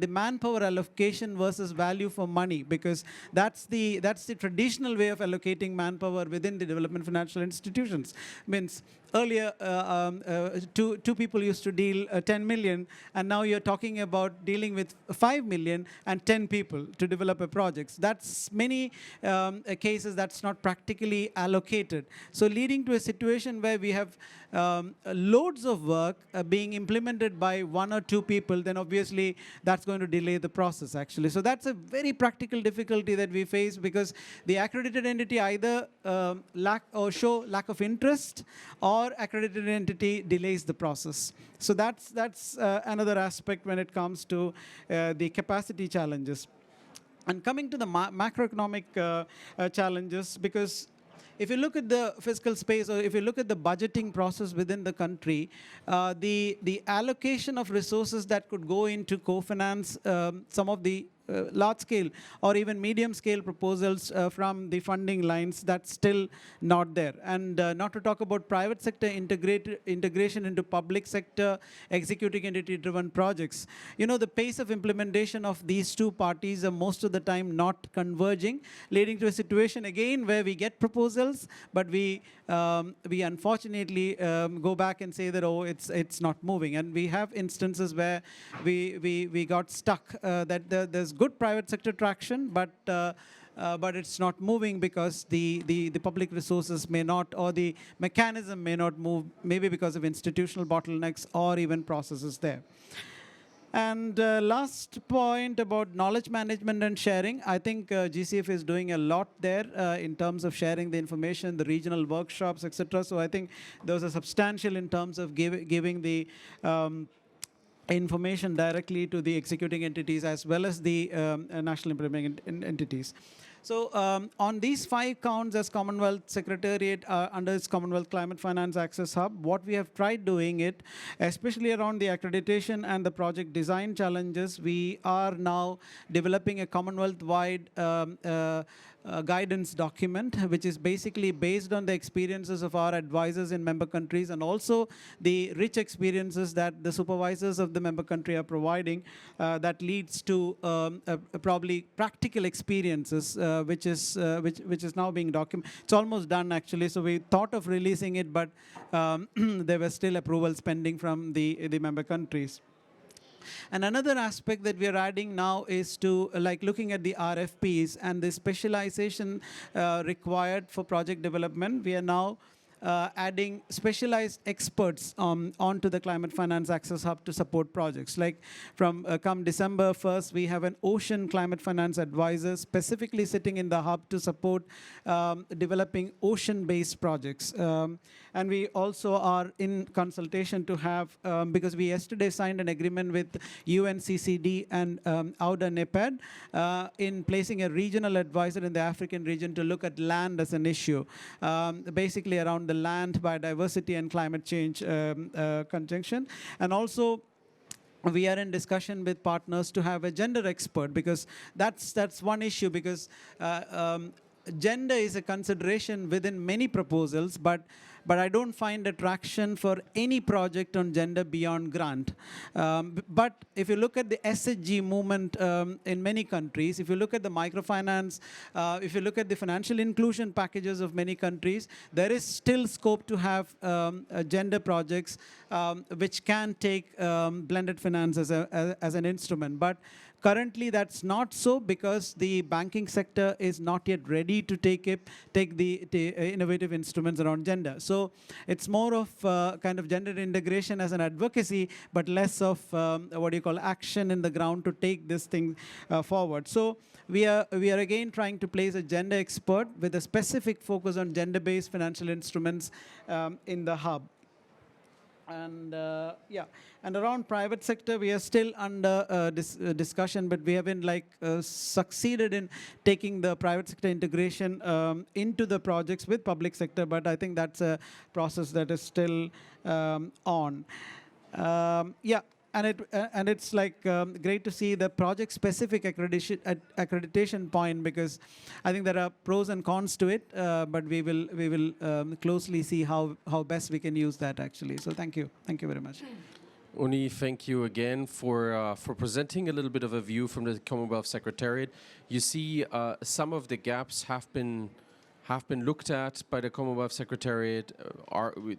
manpower allocation versus value for money, because that's the traditional way of allocating manpower within the development financial institutions. Means earlier, two people used to deal 10 million, and now you're talking about dealing with 5 million and 10 people to develop a project. That's many cases that's not practically allocated. So leading to a situation where we have loads of work being implemented by 1 or 2 people, then obviously that's going to delay the process actually. So that's a very practical difficulty that we face, because the accredited entity either show lack of interest, or accredited entity delays the process. So that's another aspect when it comes to the capacity challenges. And coming to the macroeconomic challenges, because if you look at the fiscal space, or if you look at the budgeting process within the country, the allocation of resources that could go into co-finance some of the large-scale or even medium-scale proposals from the funding lines, that's still not there. And not to talk about private sector integration into public sector executing entity-driven projects. The pace of implementation of these two parties are most of the time not converging, leading to a situation again where we get proposals, but we unfortunately go back and say that, oh, it's not moving. And we have instances where we got stuck, that there's good private sector traction, but it's not moving because the public resources may not, or the mechanism may not move, maybe because of institutional bottlenecks or even processes there. And last point about knowledge management and sharing. I think GCF is doing a lot there in terms of sharing the information, the regional workshops, etc. So I think those are substantial in terms of giving the information directly to the executing entities as well as the national implementing entities. So on these 5 counts as Commonwealth Secretariat under its Commonwealth Climate Finance Access Hub, what we have tried doing it, especially around the accreditation and the project design challenges, we are now developing a Commonwealth-wide guidance document, which is basically based on the experiences of our advisors in member countries and also the rich experiences that the supervisors of the member country are providing that leads to probably practical experiences which is now being documented. It's almost done actually, so we thought of releasing it, but there were still approvals pending from the member countries. And another aspect that we are adding now is to looking at the RFPs and the specialization required for project development. We are now adding specialized experts onto the Climate Finance Access Hub to support projects. Like from come December 1st, we have an ocean climate finance advisor specifically sitting in the hub to support developing ocean-based projects. And we also are in consultation to have, because we yesterday signed an agreement with UNCCD and AUDA NEPAD in placing a regional advisor in the African region to look at land as an issue, basically around the land, biodiversity, and climate change conjunction. And also, we are in discussion with partners to have a gender expert, because that's one issue, because gender is a consideration within many proposals, but I don't find attraction for any project on gender beyond grant. But if you look at the SHG movement in many countries, if you look at the microfinance, if you look at the financial inclusion packages of many countries, there is still scope to have gender projects which can take blended finance as an instrument. But currently, that's not so, because the banking sector is not yet ready to take the innovative instruments around gender. So it's more of kind of gender integration as an advocacy, but less of what do you call action in the ground to take this thing forward. So we are again trying to place a gender expert with a specific focus on gender-based financial instruments in the hub. And yeah, and around private sector, we are still under discussion, but we haven't succeeded in taking the private sector integration into the projects with public sector. But I think that's a process that is still on. Yeah. And it's great to see the project-specific accreditation point, because I think there are pros and cons to it, but we will closely see how best we can use that actually. So thank you very much. Uni, thank you again for presenting a little bit of a view from the Commonwealth Secretariat. You see, some of the gaps have been looked at by the Commonwealth Secretariat.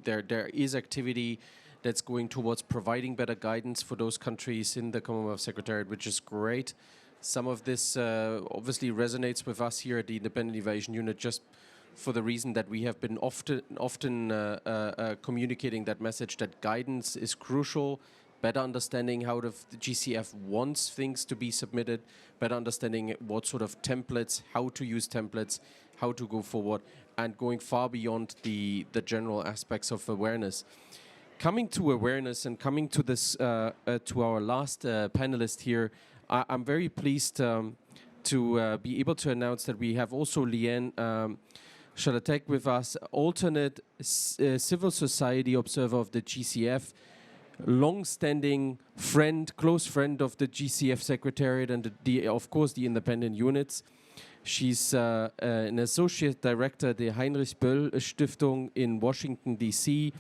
There is activity that's going towards providing better guidance for those countries in the Commonwealth Secretariat, which is great. Some of this obviously resonates with us here at the Independent Evaluation Unit, just for the reason that we have been often communicating that message that guidance is crucial, better understanding how the GCF wants things to be submitted, better understanding what sort of templates, how to use templates, how to go forward, and going far beyond the general aspects of awareness. Coming to awareness and coming to this to our last panelist here, I'm very pleased to be able to announce that we have also Liane Schalatek with us, alternate civil society observer of the GCF, long-standing friend, close friend of the GCF Secretariat and of course the independent units. She's an associate director at the Heinrich Boell Stiftung in Washington, D.C.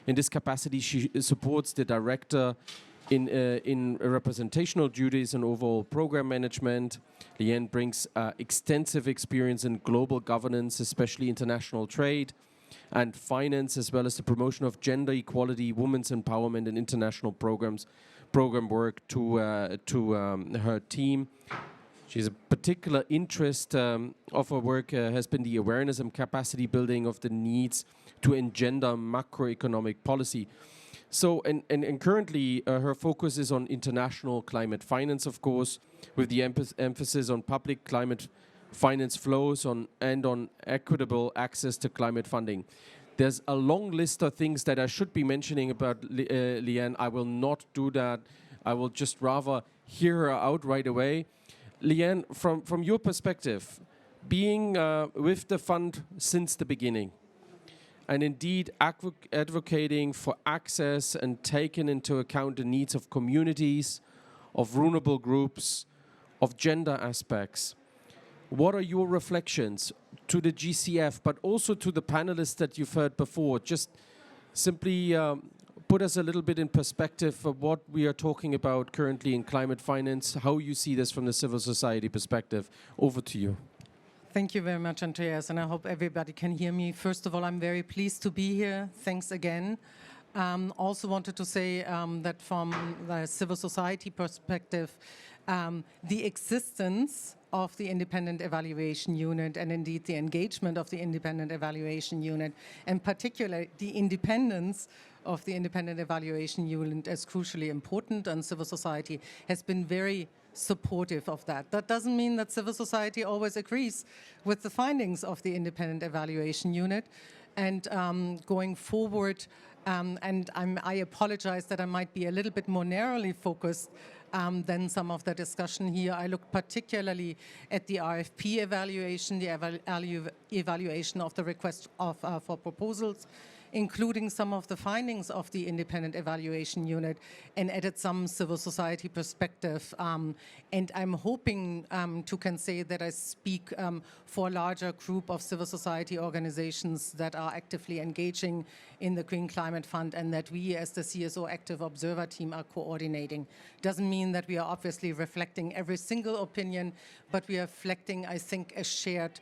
In this capacity, she supports the director in representational duties and overall program management. Liane brings extensive experience in global governance, especially international trade and finance, as well as the promotion of gender equality, women's empowerment, and international program work to her team. She's a particular interest of her work has been the awareness and capacity building of the needs to engender macroeconomic policy. So, and currently her focus is on international climate finance, of course, with the emphasis on public climate finance flows and on equitable access to climate funding. There's a long list of things that I should be mentioning about Liane. I will not do that. I will just rather hear her out right away. Liane, from your perspective, being with the fund since the beginning, and indeed advocating for access and taking into account the needs of communities, of vulnerable groups, of gender aspects. What are your reflections to the GCF, but also to the panelists that you've heard before? Just simply put us a little bit in perspective of what we are talking about currently in climate finance, how you see this from the civil society perspective. Over to you. Thank you very much, Andreas, and I hope everybody can hear me. First of all, I'm very pleased to be here. Thanks again. Also wanted to say that from the civil society perspective, the existence of the independent evaluation unit and indeed the engagement of the independent evaluation unit, and particularly the independence of the independent evaluation unit is crucially important, and civil society has been very supportive of that. That doesn't mean that civil society always agrees with the findings of the independent evaluation unit. And going forward, and I apologize that I might be a little bit more narrowly focused than some of the discussion here. I looked particularly at the RFP evaluation, the evaluation of the request for proposals, including some of the findings of the independent evaluation unit, and added some civil society perspective. And I'm hoping to can say that I speak for a larger group of civil society organizations that are actively engaging in the Green Climate Fund, and that we as the CSO Active Observer team are coordinating. Doesn't mean that we are obviously reflecting every single opinion, but we are reflecting, I think, a shared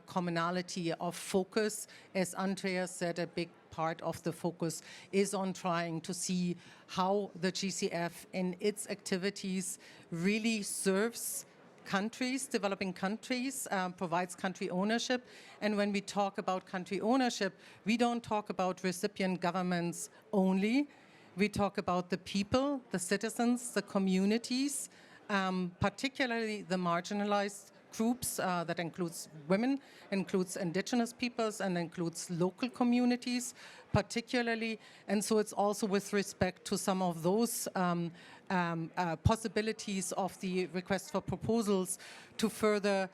commonality of focus. As Andreas said, a big part of the focus is on trying to see how the GCF in its activities really serves countries, developing countries, provides country ownership. And when we talk about country ownership, we don't talk about recipient governments only. We talk about the people, the citizens, the communities, particularly the marginalized groups, that includes women, includes indigenous peoples, and includes local communities particularly. And so it's also with respect to some of those possibilities of the request for proposals to further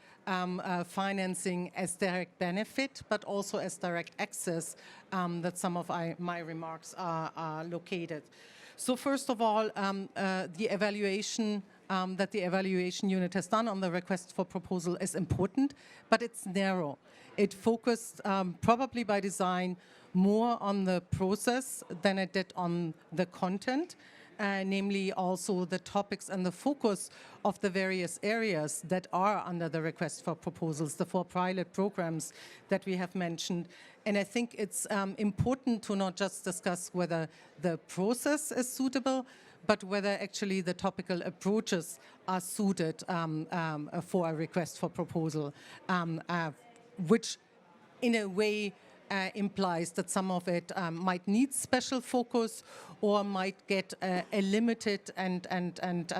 financing as direct benefit, but also as direct access, that some of my remarks are located. So first of all, the evaluation that the evaluation unit has done on the request for proposal is important, but it's narrow. It focused, probably by design, more on the process than it did on the content, namely also the topics and the focus of the various areas that are under the request for proposals, the 4 pilot programs that we have mentioned. And I think it's important to not just discuss whether the process is suitable, but whether actually the topical approaches are suited for a request for proposal, which in a way implies that some of it might need special focus or might get a limited and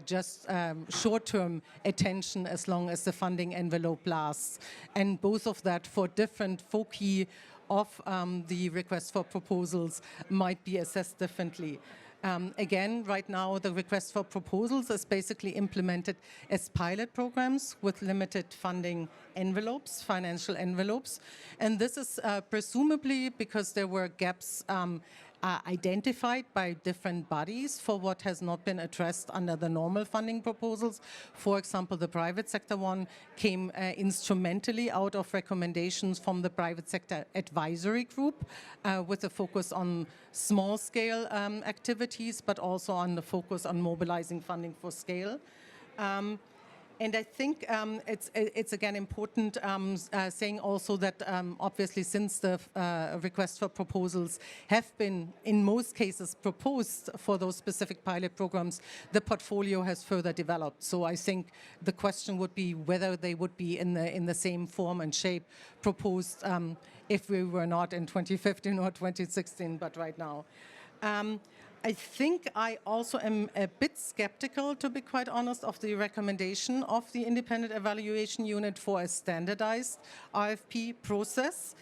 just short-term attention as long as the funding envelope lasts. And both of that for different foci of the request for proposals might be assessed differently. Again, right now, the request for proposals is basically implemented as pilot programs with limited funding envelopes, financial envelopes. And this is presumably because there were gaps identified by different bodies for what has not been addressed under the normal funding proposals. For example, the private sector one came instrumentally out of recommendations from the private sector advisory group with a focus on small-scale activities, but also on the focus on mobilizing funding for scale. And I think it's again important saying also that obviously since the request for proposals have been in most cases proposed for those specific pilot programs, the portfolio has further developed. So I think the question would be whether they would be in the same form and shape proposed if we were not in 2015 or 2016, but right now. I think I also am a bit skeptical, to be quite honest, of the recommendation of the independent evaluation unit for a standardized RFP process,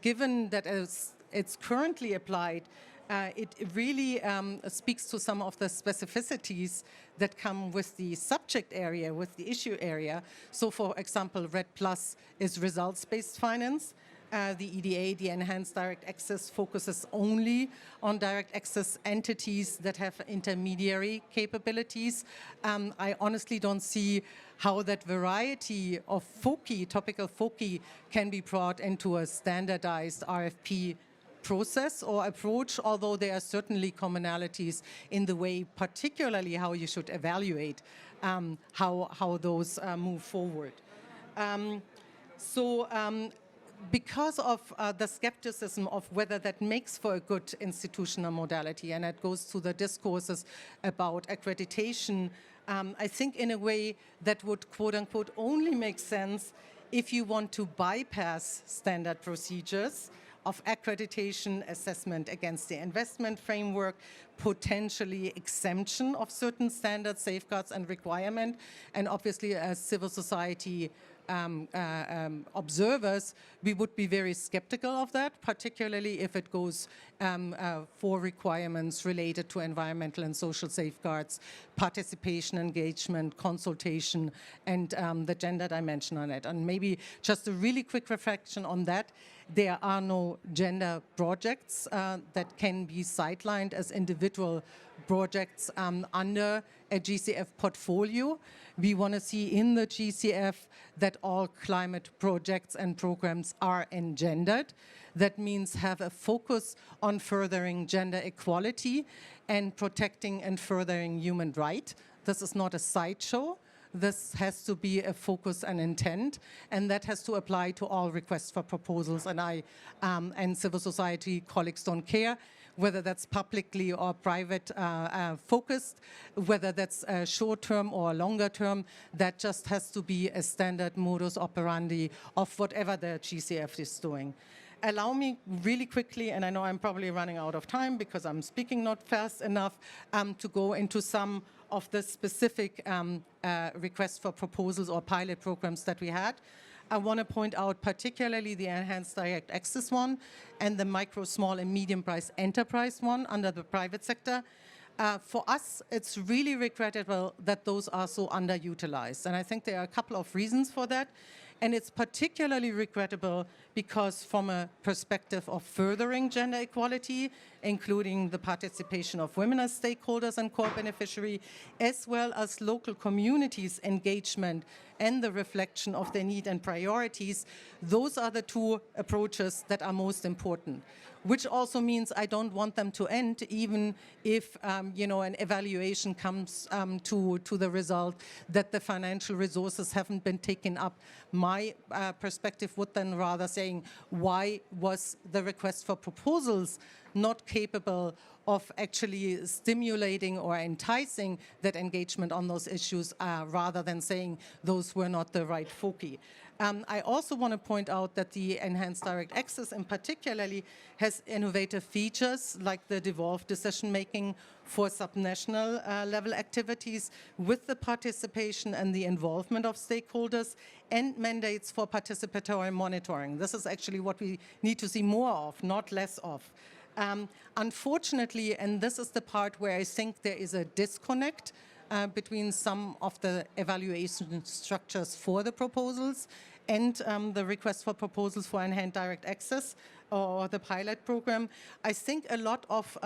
given that as it's currently applied, it really speaks to some of the specificities that come with the subject area, with the issue area. So, for example, RED Plus is results-based finance. The EDA, the Enhanced Direct Access, focuses only on direct access entities that have intermediary capabilities. I honestly don't see how that variety of foci, topical foci, can be brought into a standardized RFP process or approach, although there are certainly commonalities in the way, particularly how you should evaluate how those move forward. Because of the skepticism of whether that makes for a good institutional modality, and it goes to the discourses about accreditation, I think in a way that would, quote unquote, only make sense if you want to bypass standard procedures of accreditation, assessment against the investment framework, potentially exemption of certain standards, safeguards and requirement, and obviously as civil society observers, we would be very skeptical of that, particularly if it goes for requirements related to environmental and social safeguards, participation, engagement, consultation, and the gender dimension on it. And maybe just a really quick reflection on that. There are no gender projects that can be sidelined as individual projects under a GCF portfolio. We want to see in the GCF that all climate projects and programs are engendered. That means have a focus on furthering gender equality and protecting and furthering human rights. This is not a sideshow. This has to be a focus and intent, and that has to apply to all requests for proposals. And and civil society colleagues don't care whether that's publicly or private focused, whether that's short-term or longer-term. That just has to be a standard modus operandi of whatever the GCF is doing. Allow me really quickly, and I know I'm probably running out of time because I'm speaking not fast enough, to go into some of the specific requests for proposals or pilot programs that we had. I want to point out particularly the Enhanced Direct Access one and the micro, small and medium price enterprise one under the private sector. For us, it's really regrettable that those are so underutilized. And I think there are a couple of reasons for that. And it's particularly regrettable because from a perspective of furthering gender equality, including the participation of women as stakeholders and core beneficiary, as well as local communities' engagement and the reflection of their need and priorities, those are the two approaches that are most important. Which also means I don't want them to end, even if an evaluation comes to the result that the financial resources haven't been taken up. My perspective would then rather saying, why was the request for proposals not capable of actually stimulating or enticing that engagement on those issues rather than saying those were not the right foci. I also want to point out that the Enhanced Direct Access in particularly has innovative features like the devolved decision-making for subnational level activities with the participation and the involvement of stakeholders and mandates for participatory monitoring. This is actually what we need to see more of, not less of. Unfortunately, and this is the part where I think there is a disconnect between some of the evaluation structures for the proposals and the request for proposals for Enhanced Direct Access or the pilot program. I think a lot of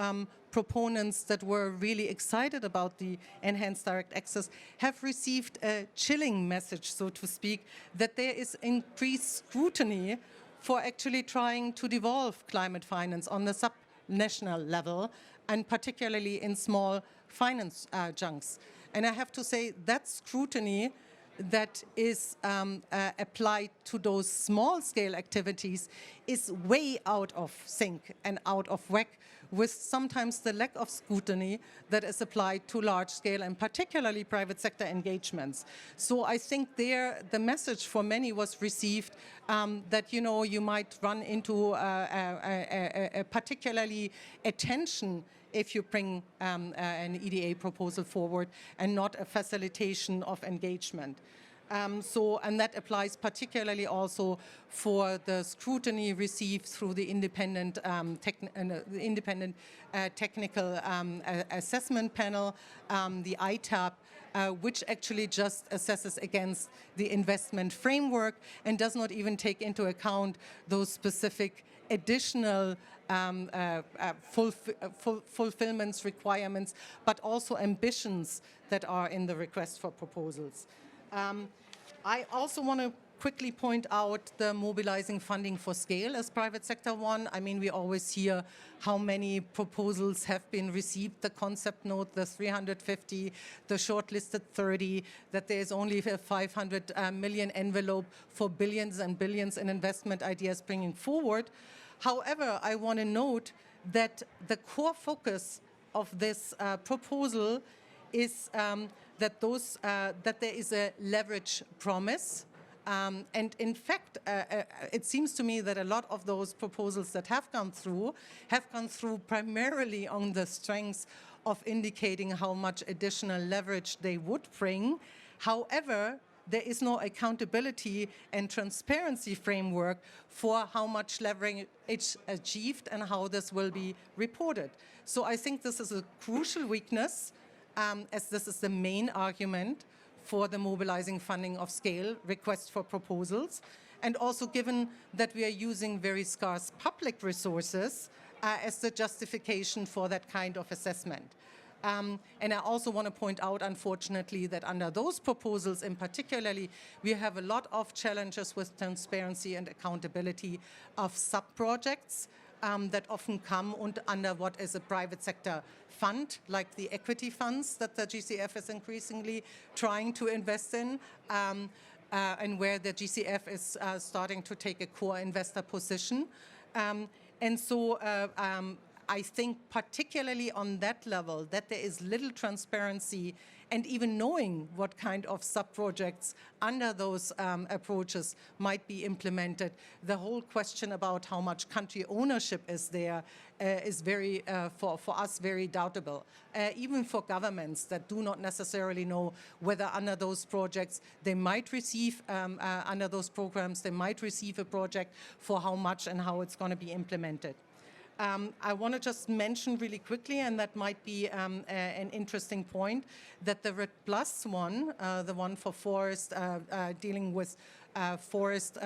proponents that were really excited about the Enhanced Direct Access have received a chilling message, so to speak, that there is increased scrutiny for actually trying to devolve climate finance on the sub-national level, and particularly in small finance chunks. And I have to say that scrutiny that is applied to those small-scale activities is way out of sync and out of whack with sometimes the lack of scrutiny that is applied to large-scale and particularly private sector engagements. So I think there the message for many was received that you might run into a particularly attention if you bring an EDA proposal forward and not a facilitation of engagement. And that applies particularly also for the scrutiny received through the independent, technical assessment panel, the ITAP, which actually just assesses against the investment framework and does not even take into account those specific additional fulfillments requirements, but also ambitions that are in the request for proposals. I also want to quickly point out the mobilizing funding for scale as private sector one. I mean, we always hear how many proposals have been received, the concept note, the 350, the shortlisted 30, that there is only a 500 million envelope for billions and billions in investment ideas bringing forward. However, I want to note that the core focus of this proposal is that there is a leverage promise. And in fact, it seems to me that a lot of those proposals that have gone through primarily on the strengths of indicating how much additional leverage they would bring. However, there is no accountability and transparency framework for how much leverage is achieved and how this will be reported. So I think this is a crucial weakness, as this is the main argument for the mobilizing funding of scale request for proposals, and also given that we are using very scarce public resources as the justification for that kind of assessment. And I also want to point out, unfortunately, that under those proposals in particularly, we have a lot of challenges with transparency and accountability of sub-projects that often come under what is a private sector fund, like the equity funds that the GCF is increasingly trying to invest in, and where the GCF is starting to take a core investor position. And so I think particularly on that level that there is little transparency, and even knowing what kind of sub-projects under those approaches might be implemented. The whole question about how much country ownership is there is very, for us, very doubtable. Even for governments that do not necessarily know whether under those projects they might receive, under those programs, they might receive a project for how much and how it's going to be implemented. I want to just mention really quickly, and that might be an interesting point, that the RED Plus one, the one for forest, dealing with forest,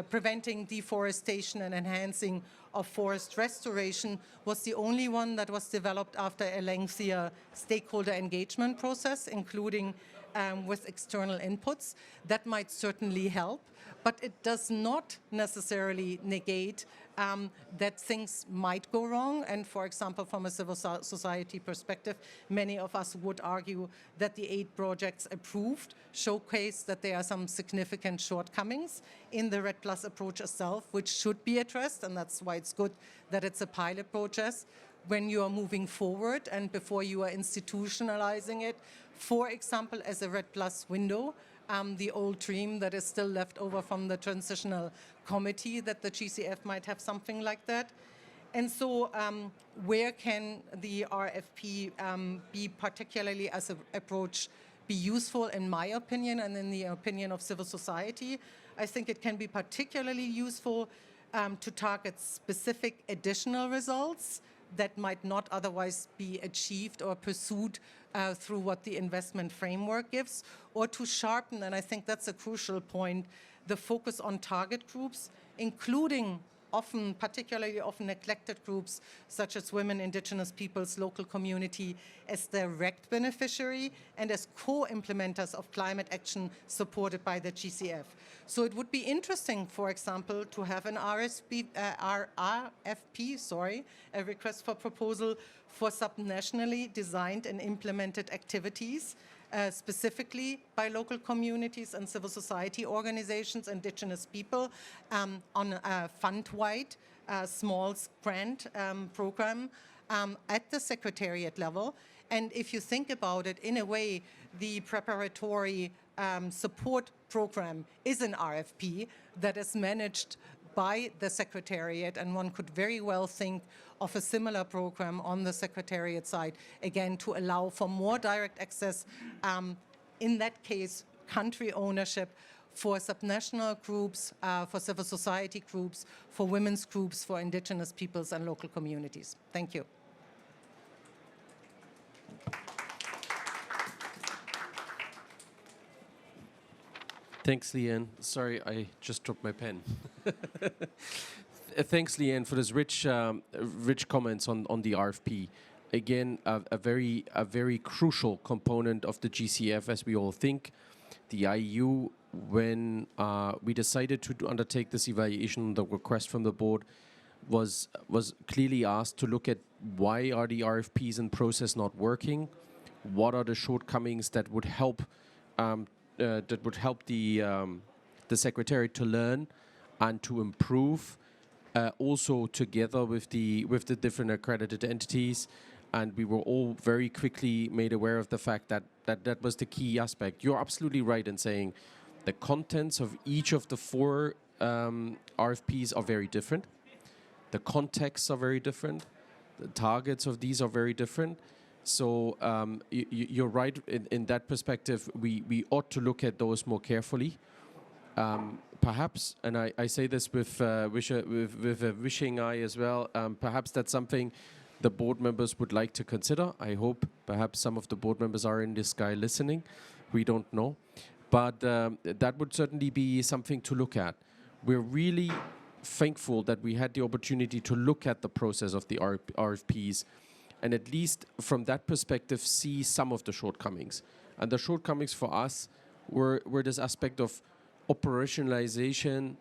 preventing deforestation and enhancing of forest restoration, was the only one that was developed after a lengthier stakeholder engagement process, including with external inputs. That might certainly help, but it does not necessarily negate that things might go wrong. And for example, from a civil society perspective, many of us would argue that the 8 projects approved showcase that there are some significant shortcomings in the RED Plus approach itself, which should be addressed, and that's why it's good that it's a pilot process. When you are moving forward and before you are institutionalizing it, for example, as a RED Plus window, the old dream that is still left over from the transitional committee, that the GCF might have something like that. And so where can the RFP be particularly as an approach be useful, in my opinion, and in the opinion of civil society? I think it can be particularly useful to target specific additional results that might not otherwise be achieved or pursued through what the investment framework gives, or to sharpen, and I think that's a crucial point, the focus on target groups, including particularly often neglected groups such as women, indigenous peoples, local community, as direct beneficiary and as co-implementers of climate action supported by the GCF. So it would be interesting, for example, to have an RFP, a request for proposal for subnationally designed and implemented activities, specifically by local communities and civil society organizations, indigenous people, on a fund-wide small grant program at the Secretariat level. And if you think about it, in a way, the preparatory support program is an RFP that is managed by the Secretariat, and one could very well think of a similar program on the Secretariat side, again, to allow for more direct access in that case, country ownership for subnational groups, for civil society groups, for women's groups, for indigenous peoples and local communities. Thank you. Thanks, Liane. Sorry, I just dropped my pen. Thanks, Liane, for this rich comments on the RFP. Again, a very crucial component of the GCF, as we all think. The IEU, when we decided to undertake this evaluation, the request from the board was clearly asked to look at why are the RFPs in process not working, what are the shortcomings that would help the Secretariat to learn and to improve, also together with the different accredited entities. And we were all very quickly made aware of the fact that was the key aspect. You're absolutely right in saying the contents of each of the 4 RFPs are very different. The contexts are very different. The targets of these are very different. So you're right in that perspective. We ought to look at those more carefully. Perhaps, and I say this with a wishing eye as well, perhaps that's something the board members would like to consider. I hope perhaps some of the board members are in this sky listening. We don't know. But that would certainly be something to look at. We're really thankful that we had the opportunity to look at the process of the RFPs and at least from that perspective see some of the shortcomings. And the shortcomings for us were this aspect of operationalization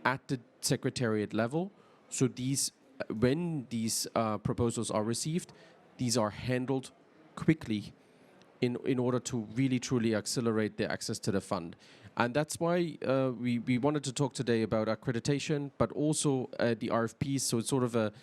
at the Secretariat level. So these, when these proposals are received, these are handled quickly in order to really truly accelerate the access to the fund. And that's why we wanted to talk today about accreditation, but also the RFPs. So it's sort of a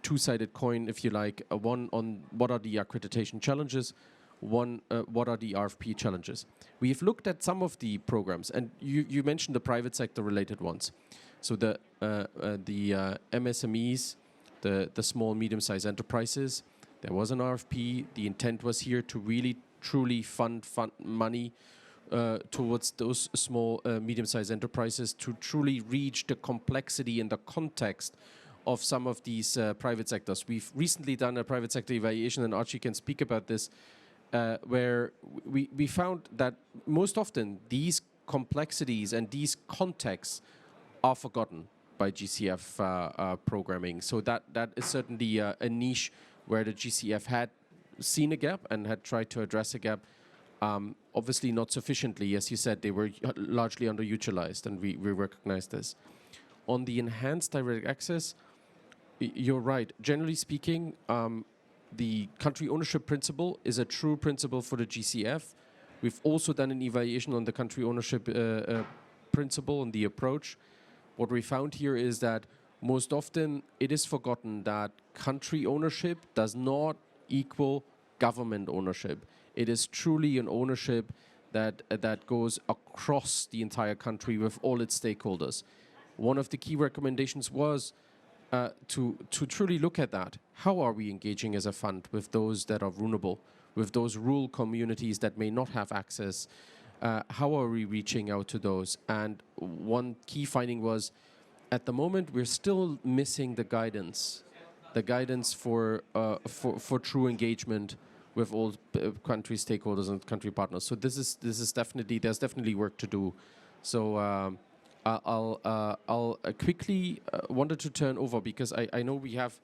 two-sided coin, if you like. One on what are the accreditation challenges, one what are the RFP challenges. We have looked at some of the programs, and you mentioned the private sector related ones. So the MSMEs, the small medium-sized enterprises. There was an RFP. The intent was here to really truly fund money towards those small medium-sized enterprises to truly reach the complexity and the context of some of these private sectors. We've recently done a private sector evaluation, and Archi can speak about this, where we found that most often these complexities and these contexts are forgotten by GCF programming. So that is certainly a niche where the GCF had seen a gap and had tried to address a gap. Obviously not sufficiently, as you said, they were largely underutilized, and we recognize this. On the enhanced direct access, you're right. Generally speaking, the country ownership principle is a true principle for the GCF. We've also done an evaluation on the country ownership principle and the approach. What we found here is that most often it is forgotten that country ownership does not equal government ownership. It is truly an ownership that goes across the entire country with all its stakeholders. One of the key recommendations was to truly look at that. How are we engaging as a fund with those that are vulnerable, with those rural communities that may not have access? How are we reaching out to those? And one key finding was, at the moment, we're still missing the guidance for true engagement with all country stakeholders and country partners. So this is definitely, there's definitely work to do. So I'll quickly wanted to turn over, because I know we have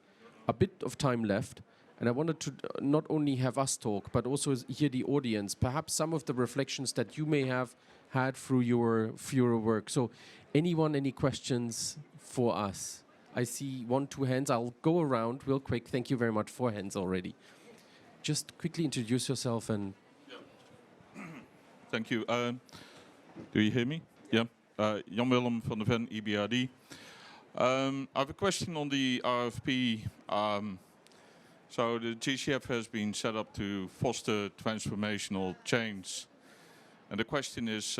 a bit of time left, and I wanted to not only have us talk, but also hear the audience, perhaps some of the reflections that you may have had through your work. So anyone, any questions for us? I see 1, 2 hands. I'll go around real quick. Thank you very much. 4 hands already. Just quickly introduce yourself and... Yeah. Thank you. Do you hear me? Yeah. Jan Willem van der Ven, EBRD. I have a question on the RFP. So the GCF has been set up to foster transformational change. And the question is,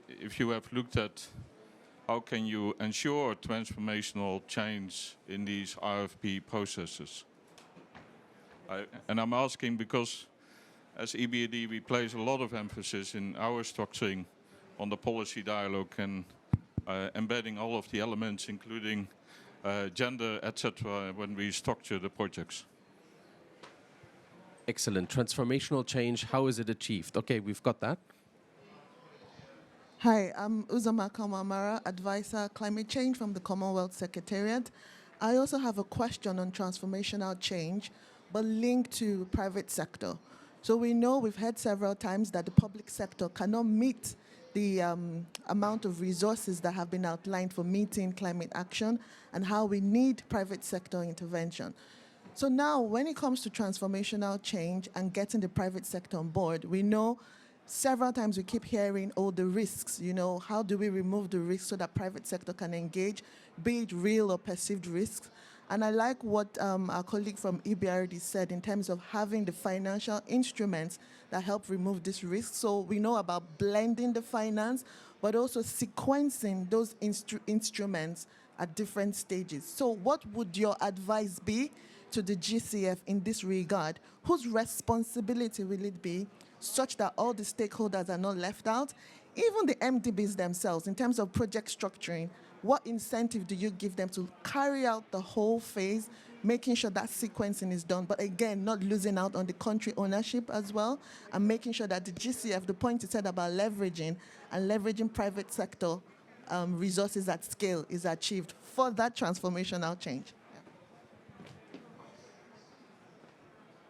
if you have looked at how can you ensure transformational change in these RFP processes? And I'm asking because as EBRD, we place a lot of emphasis in our structuring on the policy dialogue and embedding all of the elements, including gender, etc., when we structure the projects. Excellent. Transformational change, how is it achieved? Okay, we've got that. Hi, I'm Uzoma Kamamara, Advisor Climate Change from the Commonwealth Secretariat. I also have a question on transformational change, but linked to private sector. So we know, we've heard several times that the public sector cannot meet the amount of resources that have been outlined for meeting climate action and how we need private sector intervention. So now, when it comes to transformational change and getting the private sector on board, we know several times we keep hearing, oh, the risks, you know, how do we remove the risks so that private sector can engage, be it real or perceived risks? And I like what our colleague from EBRD said in terms of having the financial instruments that help remove this risk. So we know about blending the finance, but also sequencing those instruments at different stages. So what would your advice be to the GCF in this regard? Whose responsibility will it be such that all the stakeholders are not left out? Even the MDBs themselves, in terms of project structuring, what incentive do you give them to carry out the whole phase, making sure that sequencing is done, but again, not losing out on the country ownership as well, and making sure that the GCF, the point you said about leveraging and leveraging private sector resources at scale is achieved for that transformational change?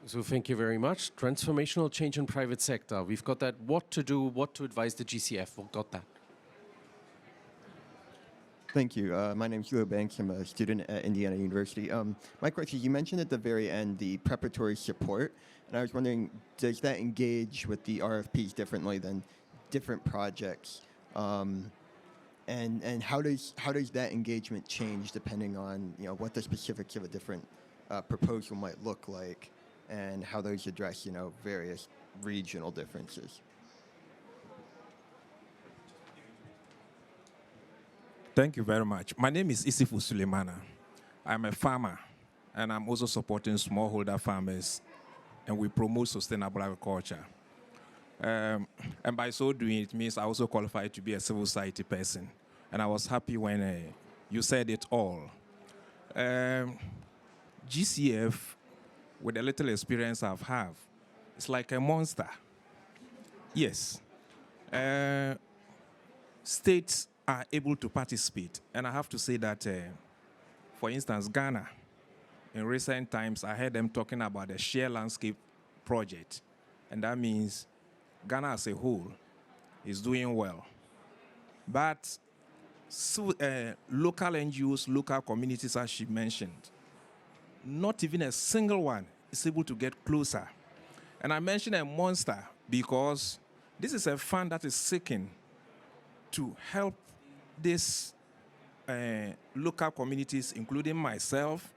So thank you very much. Transformational change in private sector. We've got that. What to do, what to advise the GCF. We've got that. Thank you. My name is Leo Banks. I'm a student at Indiana University. My question, you mentioned at the very end the preparatory support, and I was wondering, does that engage with the RFPs differently than different projects? And how does that engagement change depending on, you know, what the specifics of a different proposal might look like, and how those address, you know, various regional differences? Thank you very much. My name is Isifu Suleimana. I'm a farmer, and I'm also supporting smallholder farmers, and we promote sustainable agriculture. And by so doing, it means I also qualify to be a civil society person. And I was happy when you said it all. GCF, with the little experience I've had, it's like a monster. Yes. States are able to participate. And I have to say that, for instance, Ghana, in recent times, I heard them talking about the Share Landscape project. And that means Ghana as a whole is doing well. But local NGOs, local communities, as she mentioned, not even a single one is able to get closer. And I mention a monster because this is a fund that is seeking to help these local communities, including myself,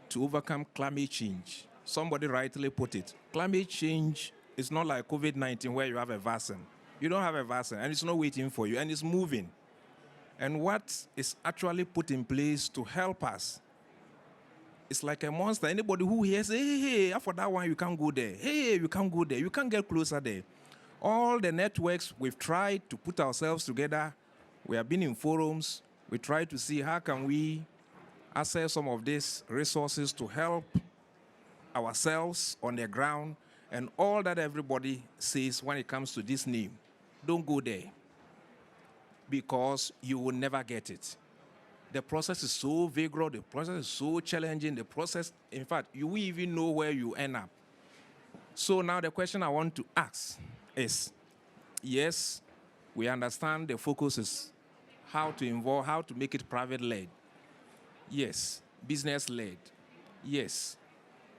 to overcome climate change. Somebody rightly put it. Climate change is not like COVID-19 where you have a vaccine. You don't have a vaccine, and it's not waiting for you, and it's moving. And what is actually put in place to help us, it's like a monster. Anybody who hears, hey, for that one, you can't go there. Hey, you can't go there. You can't get closer there. All the networks, we've tried to put ourselves together. We have been in forums. We try to see how can we access some of these resources to help ourselves on the ground. And all that everybody says when it comes to this name, don't go there, because you will never get it. The process is so vigorous, the process is so challenging, the process, in fact, you will even know where you end up. So now the question I want to ask is, yes, we understand the focus is how to involve, how to make it private-led. Yes, business-led. Yes.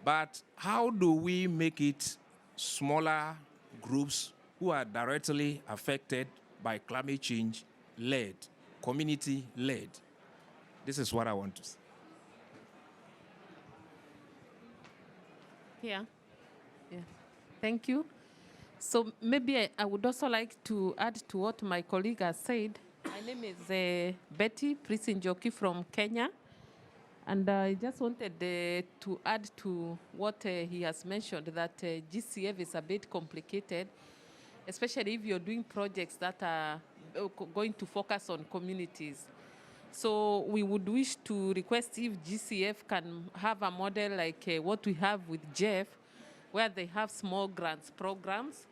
But how do we make it smaller groups who are directly affected by climate change-led, community-led? This is what I want to say. Yeah. Thank you. So maybe I would also like to add to what my colleague has said. My name is Betty Prisinjoki from Kenya. And I just wanted to add to what he has mentioned, that GCF is a bit complicated, especially if you're doing projects that are going to focus on communities. So we would wish to request if GCF can have a model like what we have with GEF, where they have small grants programs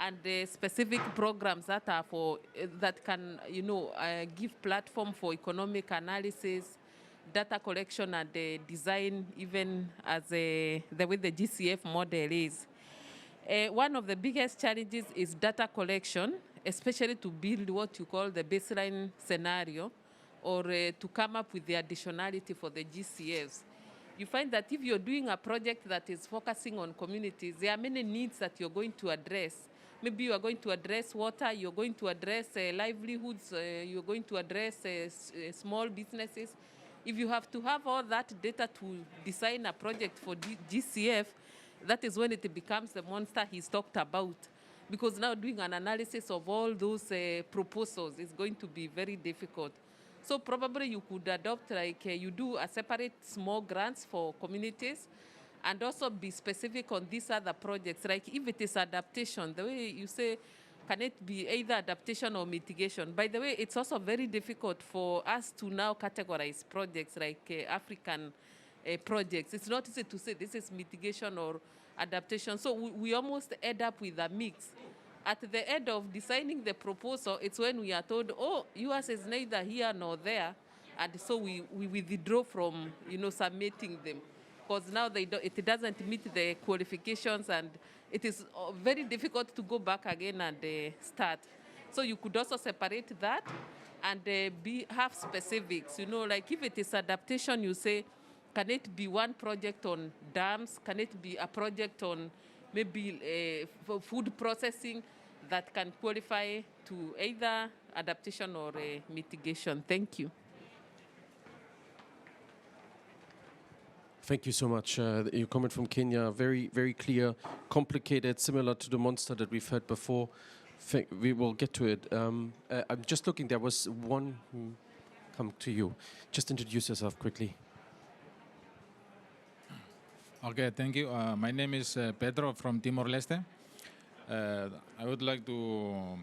and specific programs that are for that can, give platform for economic analysis, data collection, and design, even as the way the GCF model is. One of the biggest challenges is data collection, especially to build what you call the baseline scenario, or to come up with the additionality for the GCFs. You find that if you're doing a project that is focusing on communities, there are many needs that you're going to address. Maybe you are going to address water, you're going to address livelihoods, you're going to address small businesses. If you have to have all that data to design a project for GCF, that is when it becomes the monster he's talked about. Because now doing an analysis of all those proposals is going to be very difficult. So probably you could adopt, like you do a separate small grants for communities, and also be specific on these other projects. Like if it is adaptation, the way you say, can it be either adaptation or mitigation? By the way, it's also very difficult for us to now categorize projects like African projects. It's not easy to say this is mitigation or adaptation. So we almost end up with a mix. At the end of designing the proposal, it's when we are told, oh, US is neither here nor there, and so we withdraw from, submitting them, because now it doesn't meet the qualifications, and it is very difficult to go back again and start. So you could also separate that and have specifics. Like if it is adaptation, you say, can it be one project on dams? Can it be a project on maybe food processing that can qualify to either adaptation or mitigation? Thank you. Thank you so much. Your comment from Kenya, very, very clear, complicated, similar to the monster that we've heard before. We will get to it. I'm just looking, there was one come to you. Just introduce yourself quickly. Okay, thank you. My name is Pedro from Timor-Leste. I would like to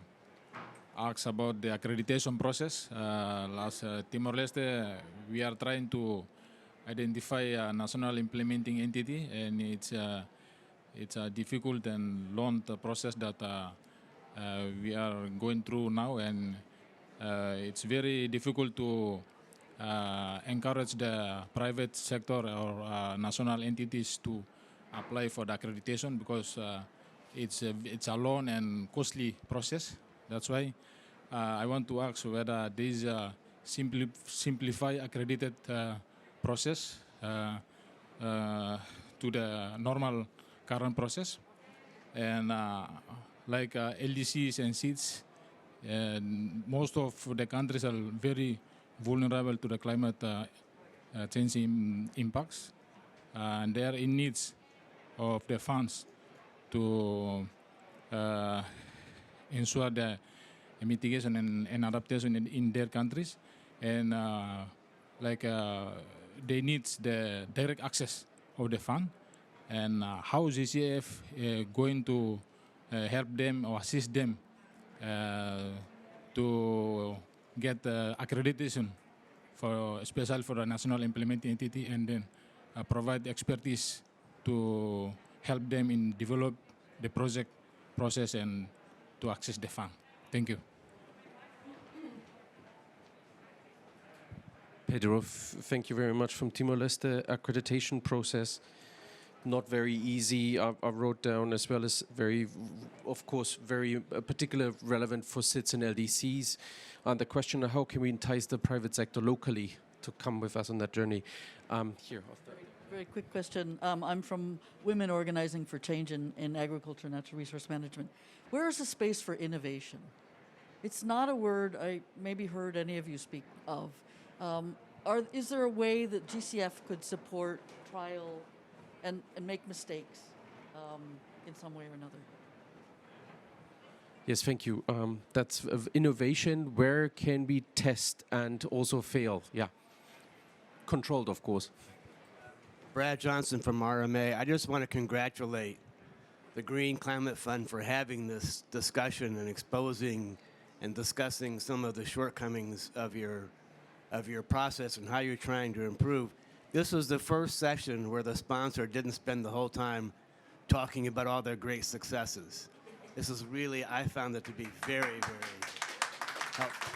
ask about the accreditation process. Last Timor-Leste, we are trying to identify a national implementing entity, and it's a difficult and long process that we are going through now, and it's very difficult to encourage the private sector or national entities to apply for the accreditation, because it's a long and costly process. That's why I want to ask whether there is a simplify accredited process to the normal current process, and like LDCs and seeds, most of the countries are very vulnerable to the climate change impacts, and they are in needs of the funds to ensure the mitigation and adaptation in their countries, and they need the direct access of the fund, and how GCF going to help them or assist them to get accreditation for especially for the national implementing entity, and then provide expertise to help them in develop the project process and to access the fund. Thank you. Pedro, thank you very much. From Timor-Leste, accreditation process, not very easy. I wrote down, as well as very, of course, very particular relevant for SIDS and LDCs. And the question, how can we entice the private sector locally to come with us on that journey? Here. Very quick question. I'm from Women Organizing for Change in Agriculture and Natural Resource Management. Where is the space for innovation? It's not a word I maybe heard any of you speak of. Is there a way that GCF could support trial and make mistakes in some way or another? Yes, thank you. That's innovation. Where can we test and also fail? Yeah. controlled, of course. Brad Johnson from RMA. I just want to congratulate the Green Climate Fund for having this discussion and exposing and discussing some of the shortcomings of your process and how you're trying to improve. This was the first session where the sponsor didn't spend the whole time talking about all their great successes. This is really, I found it to be very, very helpful.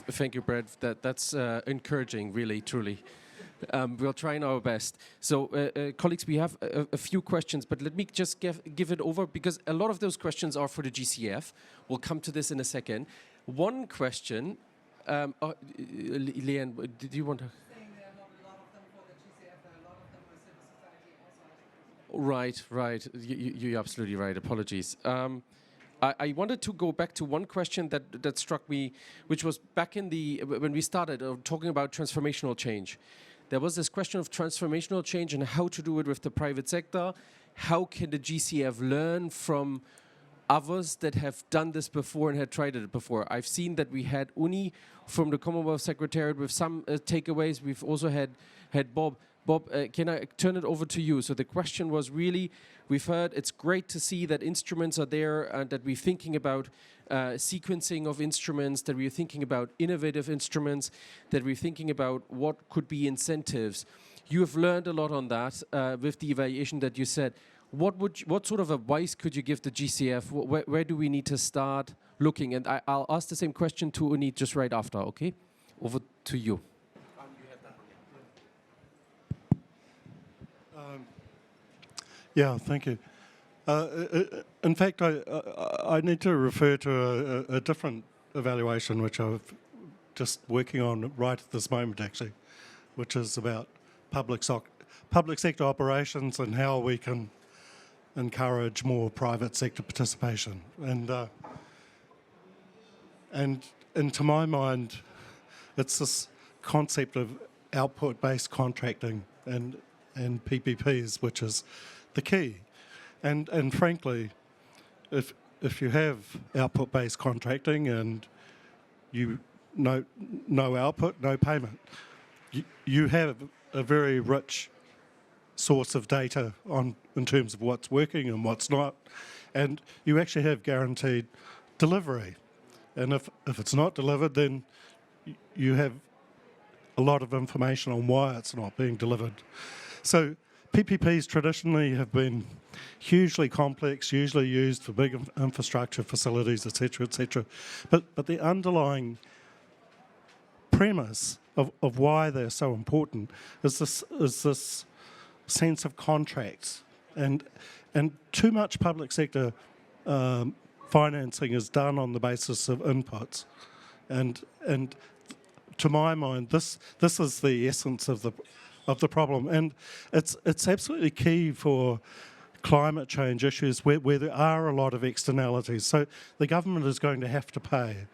Thank you, Brad. That's encouraging, really, truly. We'll try our best. So, colleagues, we have a few questions, but let me just give it over, because a lot of those questions are for the GCF. We'll come to this in a second. One question, Liane, did you want to? Right. You're absolutely right. Apologies. I wanted to go back to one question that struck me, which was back in when we started talking about transformational change. There was this question of transformational change and how to do it with the private sector. How can the GCF learn from others that have done this before and had tried it before? I've seen that we had Uni from the Commonwealth Secretariat with some takeaways. We've also had Bob. Bob, can I turn it over to you? So the question was really, we've heard it's great to see that instruments are there and that we're thinking about sequencing of instruments, that we're thinking about innovative instruments, that we're thinking about what could be incentives. You have learned a lot on that with the evaluation that you said. What sort of advice could you give the GCF? Where do we need to start looking? And I'll ask the same question to Uni just right after, okay? Over to you. Yeah, thank you. In fact, I need to refer to a different evaluation which I'm just working on right at this moment, actually, which is about public sector operations and how we can encourage more private sector participation. And to my mind, it's this concept of output-based contracting and PPPs, which is the key. And frankly, if you have output-based contracting and you no output, no payment, you have a very rich source of data in terms of what's working and what's not, and you actually have guaranteed delivery. And if it's not delivered, then you have a lot of information on why it's not being delivered. So PPPs traditionally have been hugely complex, usually used for big infrastructure facilities, etc., etc. But the underlying premise of why they're so important is this sense of contracts, and too much public sector financing is done on the basis of inputs, and to my mind, this is the essence of the problem, and it's absolutely key for climate change issues where there are a lot of externalities. So the government is going to have to pay.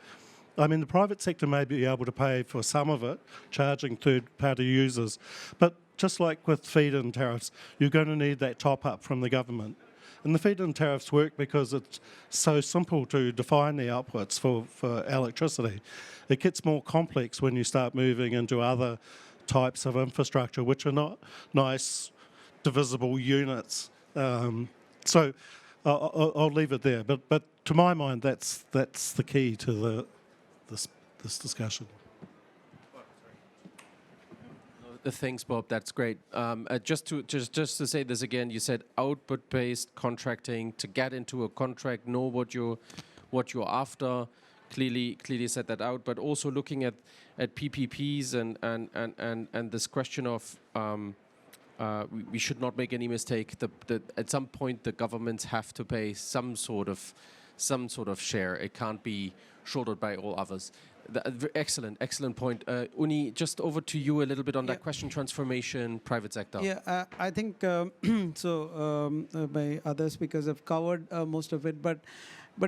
I mean, the private sector may be able to pay for some of it, charging third-party users, but just like with feed-in tariffs, you're going to need that top-up from the government. And the feed-in tariffs work because it's so simple to define the outputs for electricity. It gets more complex when you start moving into other types of infrastructure, which are not nice, divisible units. So I'll leave it there. But to my mind, that's the key to this discussion. Thanks, Bob. That's great. Just to say this again, you said output-based contracting to get into a contract, know what you're after. Clearly set that out, but also looking at PPPs and this question of we should not make any mistake. At some point, the governments have to pay some sort of share. It can't be shouldered by all others. Excellent point. Uni, just over to you a little bit on that question, transformation, private sector. Yeah, I think my other speakers have covered most of it, but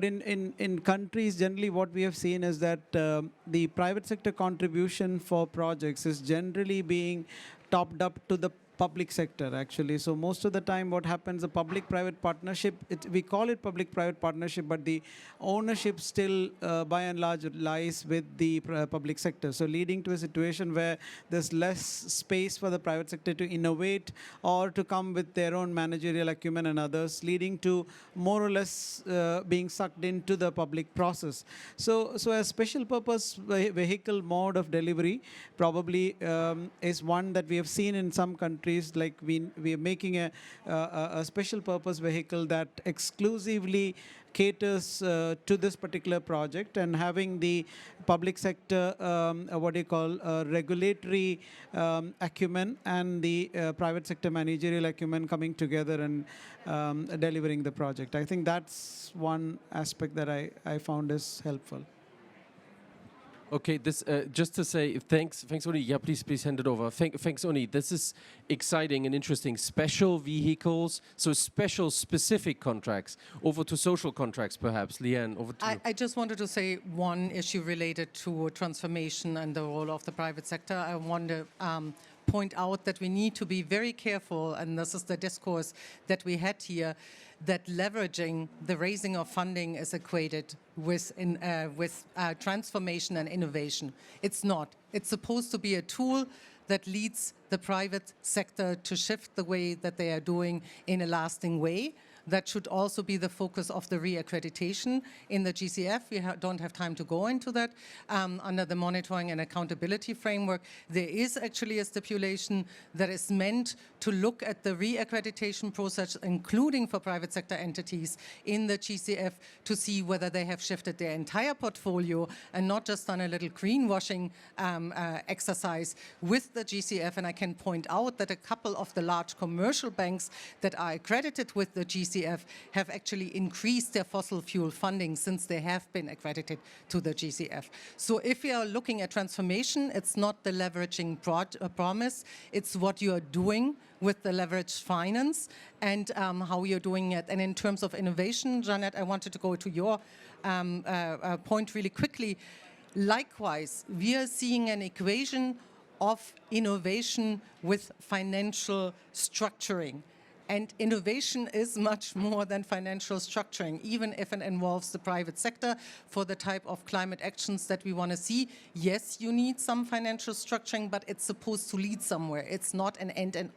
in countries, generally what we have seen is that the private sector contribution for projects is generally being topped up to the public sector, actually. So most of the time what happens, a public-private partnership, we call it public-private partnership, but the ownership still, by and large, lies with the public sector. So leading to a situation where there's less space for the private sector to innovate or to come with their own managerial acumen and others, leading to more or less being sucked into the public process. So a special purpose vehicle mode of delivery probably is one that we have seen in some countries. Like we are making a special purpose vehicle that exclusively caters to this particular project, and having the public sector, regulatory acumen and the private sector managerial acumen coming together and delivering the project. I think that's one aspect that I found is helpful. Okay, this just to say thanks, Oni. Yeah, please hand it over. Thanks, Oni. This is exciting and interesting. Special vehicles, so special specific contracts. Over to social contracts, perhaps. Liane, over to you. I just wanted to say one issue related to transformation and the role of the private sector. I want to point out that we need to be very careful, and this is the discourse that we had here, that leveraging the raising of funding is equated with transformation and innovation. It's not. It's supposed to be a tool that leads the private sector to shift the way that they are doing in a lasting way. That should also be the focus of the re-accreditation in the GCF. We don't have time to go into that. Under the monitoring and accountability framework, there is actually a stipulation that is meant to look at the re-accreditation process, including for private sector entities in the GCF, to see whether they have shifted their entire portfolio and not just done a little greenwashing exercise with the GCF. And I can point out that a couple of the large commercial banks that are accredited with the GCF have actually increased their fossil fuel funding since they have been accredited to the GCF. So if we are looking at transformation, it's not the leveraging promise, it's what you are doing with the leveraged finance and how you're doing it. And in terms of innovation, Janet, I wanted to go to your point really quickly. Likewise, we are seeing an equation of innovation with financial structuring. And innovation is much more than financial structuring, even if it involves the private sector for the type of climate actions that we want to see. Yes, you need some financial structuring, but it's supposed to lead somewhere. It's not an end in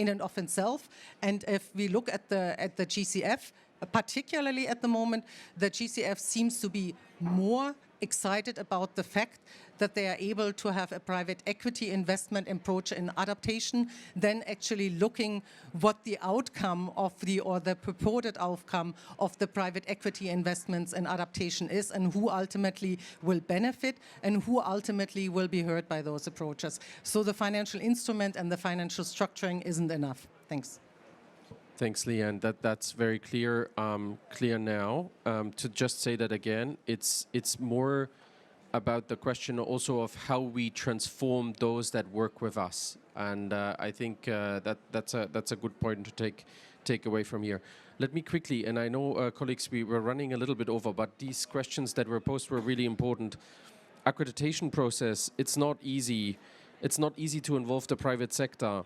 and of itself. And if we look at the GCF, particularly at the moment, the GCF seems to be more excited about the fact that they are able to have a private equity investment approach in adaptation than actually looking what the outcome of or the purported outcome of the private equity investments in adaptation is, and who ultimately will benefit and who ultimately will be hurt by those approaches. So the financial instrument and the financial structuring isn't enough. Thanks. Thanks, Liane. That's very clear. Clear now. To just say that again, it's more about the question also of how we transform those that work with us, and I think that's a good point to take away from here. Let me quickly, and I know colleagues, we were running a little bit over, but these questions that were posed were really important. Accreditation process. It's not easy. It's not easy to involve the private sector.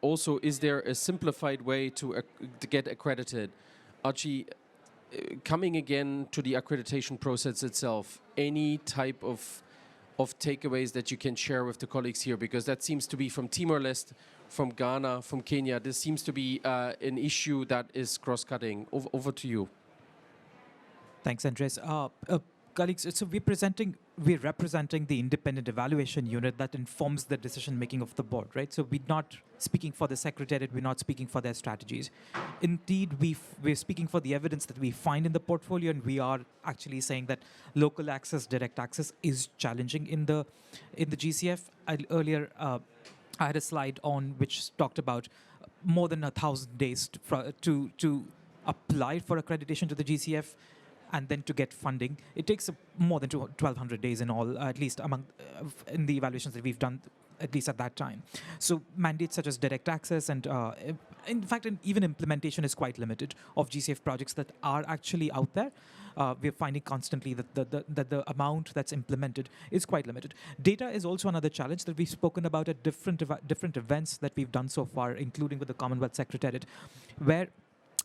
Also, is there a simplified way to get accredited? Archi, coming again to the accreditation process itself, any type of takeaways that you can share with the colleagues here? Because that seems to be from Timor-Leste, from Ghana, from Kenya. This seems to be an issue that is cross-cutting. Over to you. Thanks, Andreas. Colleagues, so we're representing the independent evaluation unit that informs the decision-making of the board, right? So we're not speaking for the Secretariat, we're not speaking for their strategies. Indeed, we're speaking for the evidence that we find in the portfolio, and we are actually saying that local access, direct access is challenging in the GCF. Earlier, I had a slide on which talked about more than 1,000 days to apply for accreditation to the GCF, and then to get funding. It takes more than 1,200 days in all, at least among in the evaluations that we've done at least at that time. So mandates such as direct access and in fact, even implementation is quite limited of GCF projects that are actually out there. We're finding constantly that the amount that's implemented is quite limited. Data is also another challenge that we've spoken about at different events that we've done so far, including with the Commonwealth Secretariat, where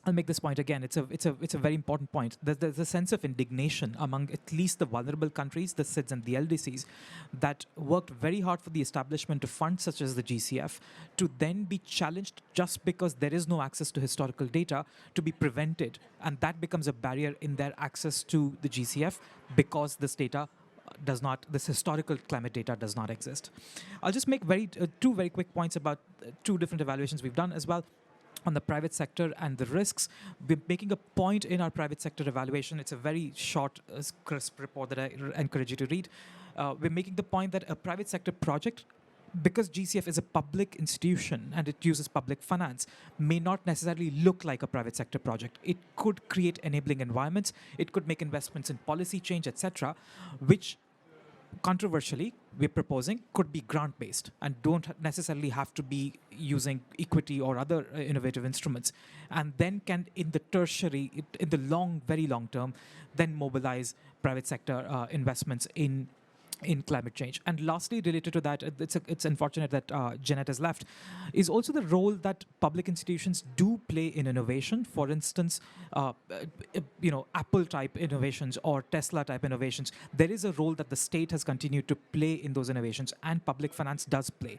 I'll make this point again. It's a very important point. There's a sense of indignation among at least the vulnerable countries, the SIDS and the LDCs, that worked very hard for the establishment of funds such as the GCF to then be challenged just because there is no access to historical data to be prevented, and that becomes a barrier in their access to the GCF because this data this historical climate data does not exist. I'll just make two very quick points about two different evaluations we've done as well. On the private sector and the risks, we're making a point in our private sector evaluation. It's a very short, crisp report that I encourage you to read. We're making the point that a private sector project, because GCF is a public institution and it uses public finance, may not necessarily look like a private sector project. It could create enabling environments. It could make investments in policy change, etc., which controversially, we're proposing could be grant-based and don't necessarily have to be using equity or other innovative instruments, and then can, in the tertiary, in the very long term, then mobilize private sector investments in climate change. And lastly, related to that, it's unfortunate that Jeanette has left, is also the role that public institutions do play in innovation. For instance, Apple-type innovations or Tesla-type innovations. There is a role that the state has continued to play in those innovations, and public finance does play,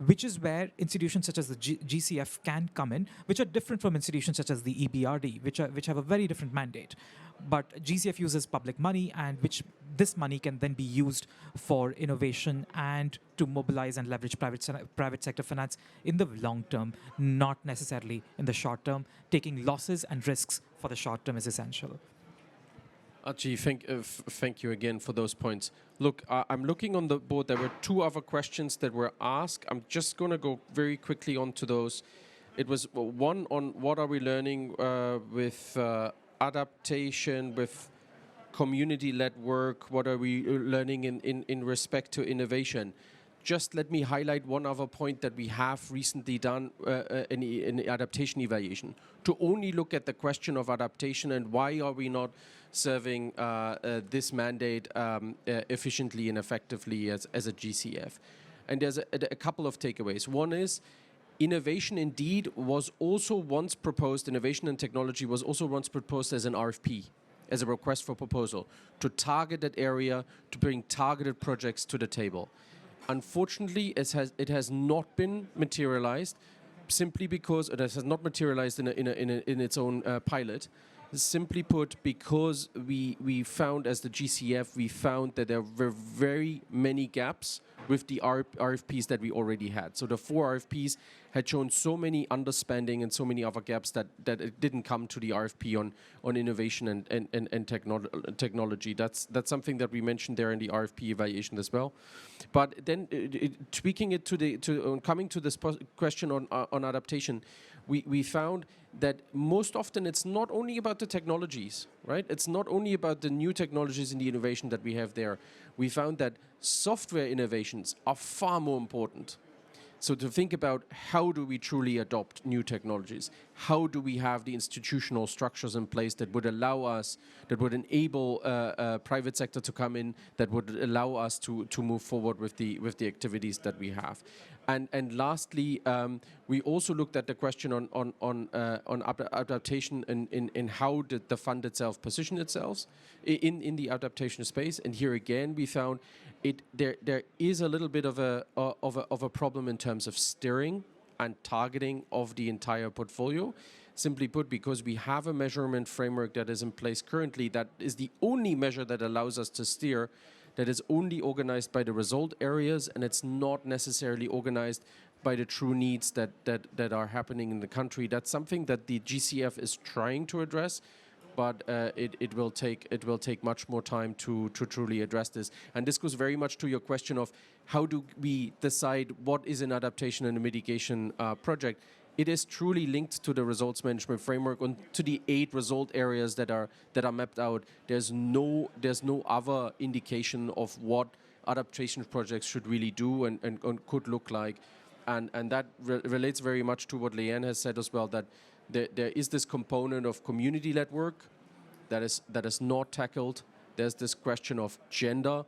which is where institutions such as the GCF can come in, which are different from institutions such as the EBRD, which have a very different mandate. But GCF uses public money, and this money can then be used for innovation and to mobilize and leverage private sector finance in the long term, not necessarily in the short term. Taking losses and risks for the short term is essential. Archi, thank you again for those points. Look, I'm looking on the board. There were two other questions that were asked. I'm just going to go very quickly on to those. It was one on what are we learning with adaptation, with community-led work, what are we learning in respect to innovation. Just let me highlight one other point that we have recently done in adaptation evaluation, to only look at the question of adaptation and why are we not serving this mandate efficiently and effectively as a GCF. And there's a couple of takeaways. One is, innovation indeed was also once proposed, innovation and technology was also once proposed as an RFP, as a request for proposal, to target that area, to bring targeted projects to the table. Unfortunately, it has not been materialized, simply because it has not materialized in its own pilot. Simply put, because we found, as the GCF, we found that there were very many gaps with the RFPs that we already had. So the 4 RFPs had shown so many underspending and so many other gaps that it didn't come to the RFP on innovation and technology. That's something that we mentioned there in the RFP evaluation as well. But then tweaking it coming to this question on adaptation, we found that most often it's not only about the technologies, right? It's not only about the new technologies and the innovation that we have there. We found that software innovations are far more important. So to think about how do we truly adopt new technologies? How do we have the institutional structures in place that would allow us, that would enable private sector to come in, that would allow us to move forward with the activities that we have? And lastly, we also looked at the question on adaptation and how did the fund itself position itself in the adaptation space. And here again, we found there is a little bit of a problem in terms of steering and targeting of the entire portfolio. Simply put, because we have a measurement framework that is in place currently, that is the only measure that allows us to steer, that is only organized by the result areas, and it's not necessarily organized by the true needs that are happening in the country. That's something that the GCF is trying to address, but it will take much more time to truly address this. And this goes very much to your question of how do we decide what is an adaptation and a mitigation project. It is truly linked to the results management framework and to the 8 result areas that are mapped out. There's no other indication of what adaptation projects should really do and could look like. And that relates very much to what Liane has said as well, that there is this component of community-led work that is not tackled. There's this question of gender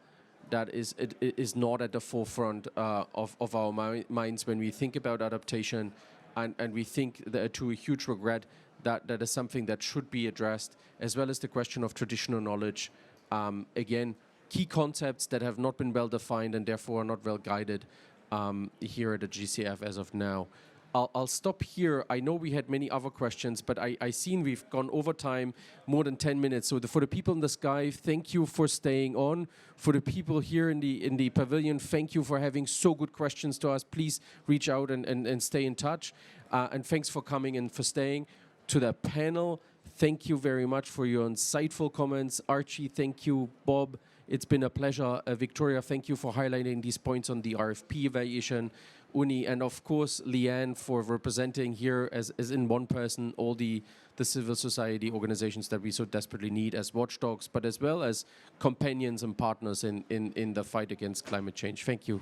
that is not at the forefront of our minds when we think about adaptation, and we think that, to a huge regret, that is something that should be addressed, as well as the question of traditional knowledge. Again, key concepts that have not been well defined and therefore are not well guided here at the GCF as of now. I'll stop here. I know we had many other questions, but I seen we've gone over time more than 10 minutes. So for the people in the sky, thank you for staying on. For the people here in the pavilion, thank you for having so good questions to us. Please reach out and stay in touch. And thanks for coming and for staying. To the panel, thank you very much for your insightful comments. Archie, thank you. Bob, it's been a pleasure. Viktoriya, thank you for highlighting these points on the RFP evaluation. Uni, and of course Liane for representing here as in one person all the civil society organizations that we so desperately need as watchdogs, but as well as companions and partners in the fight against climate change. Thank you.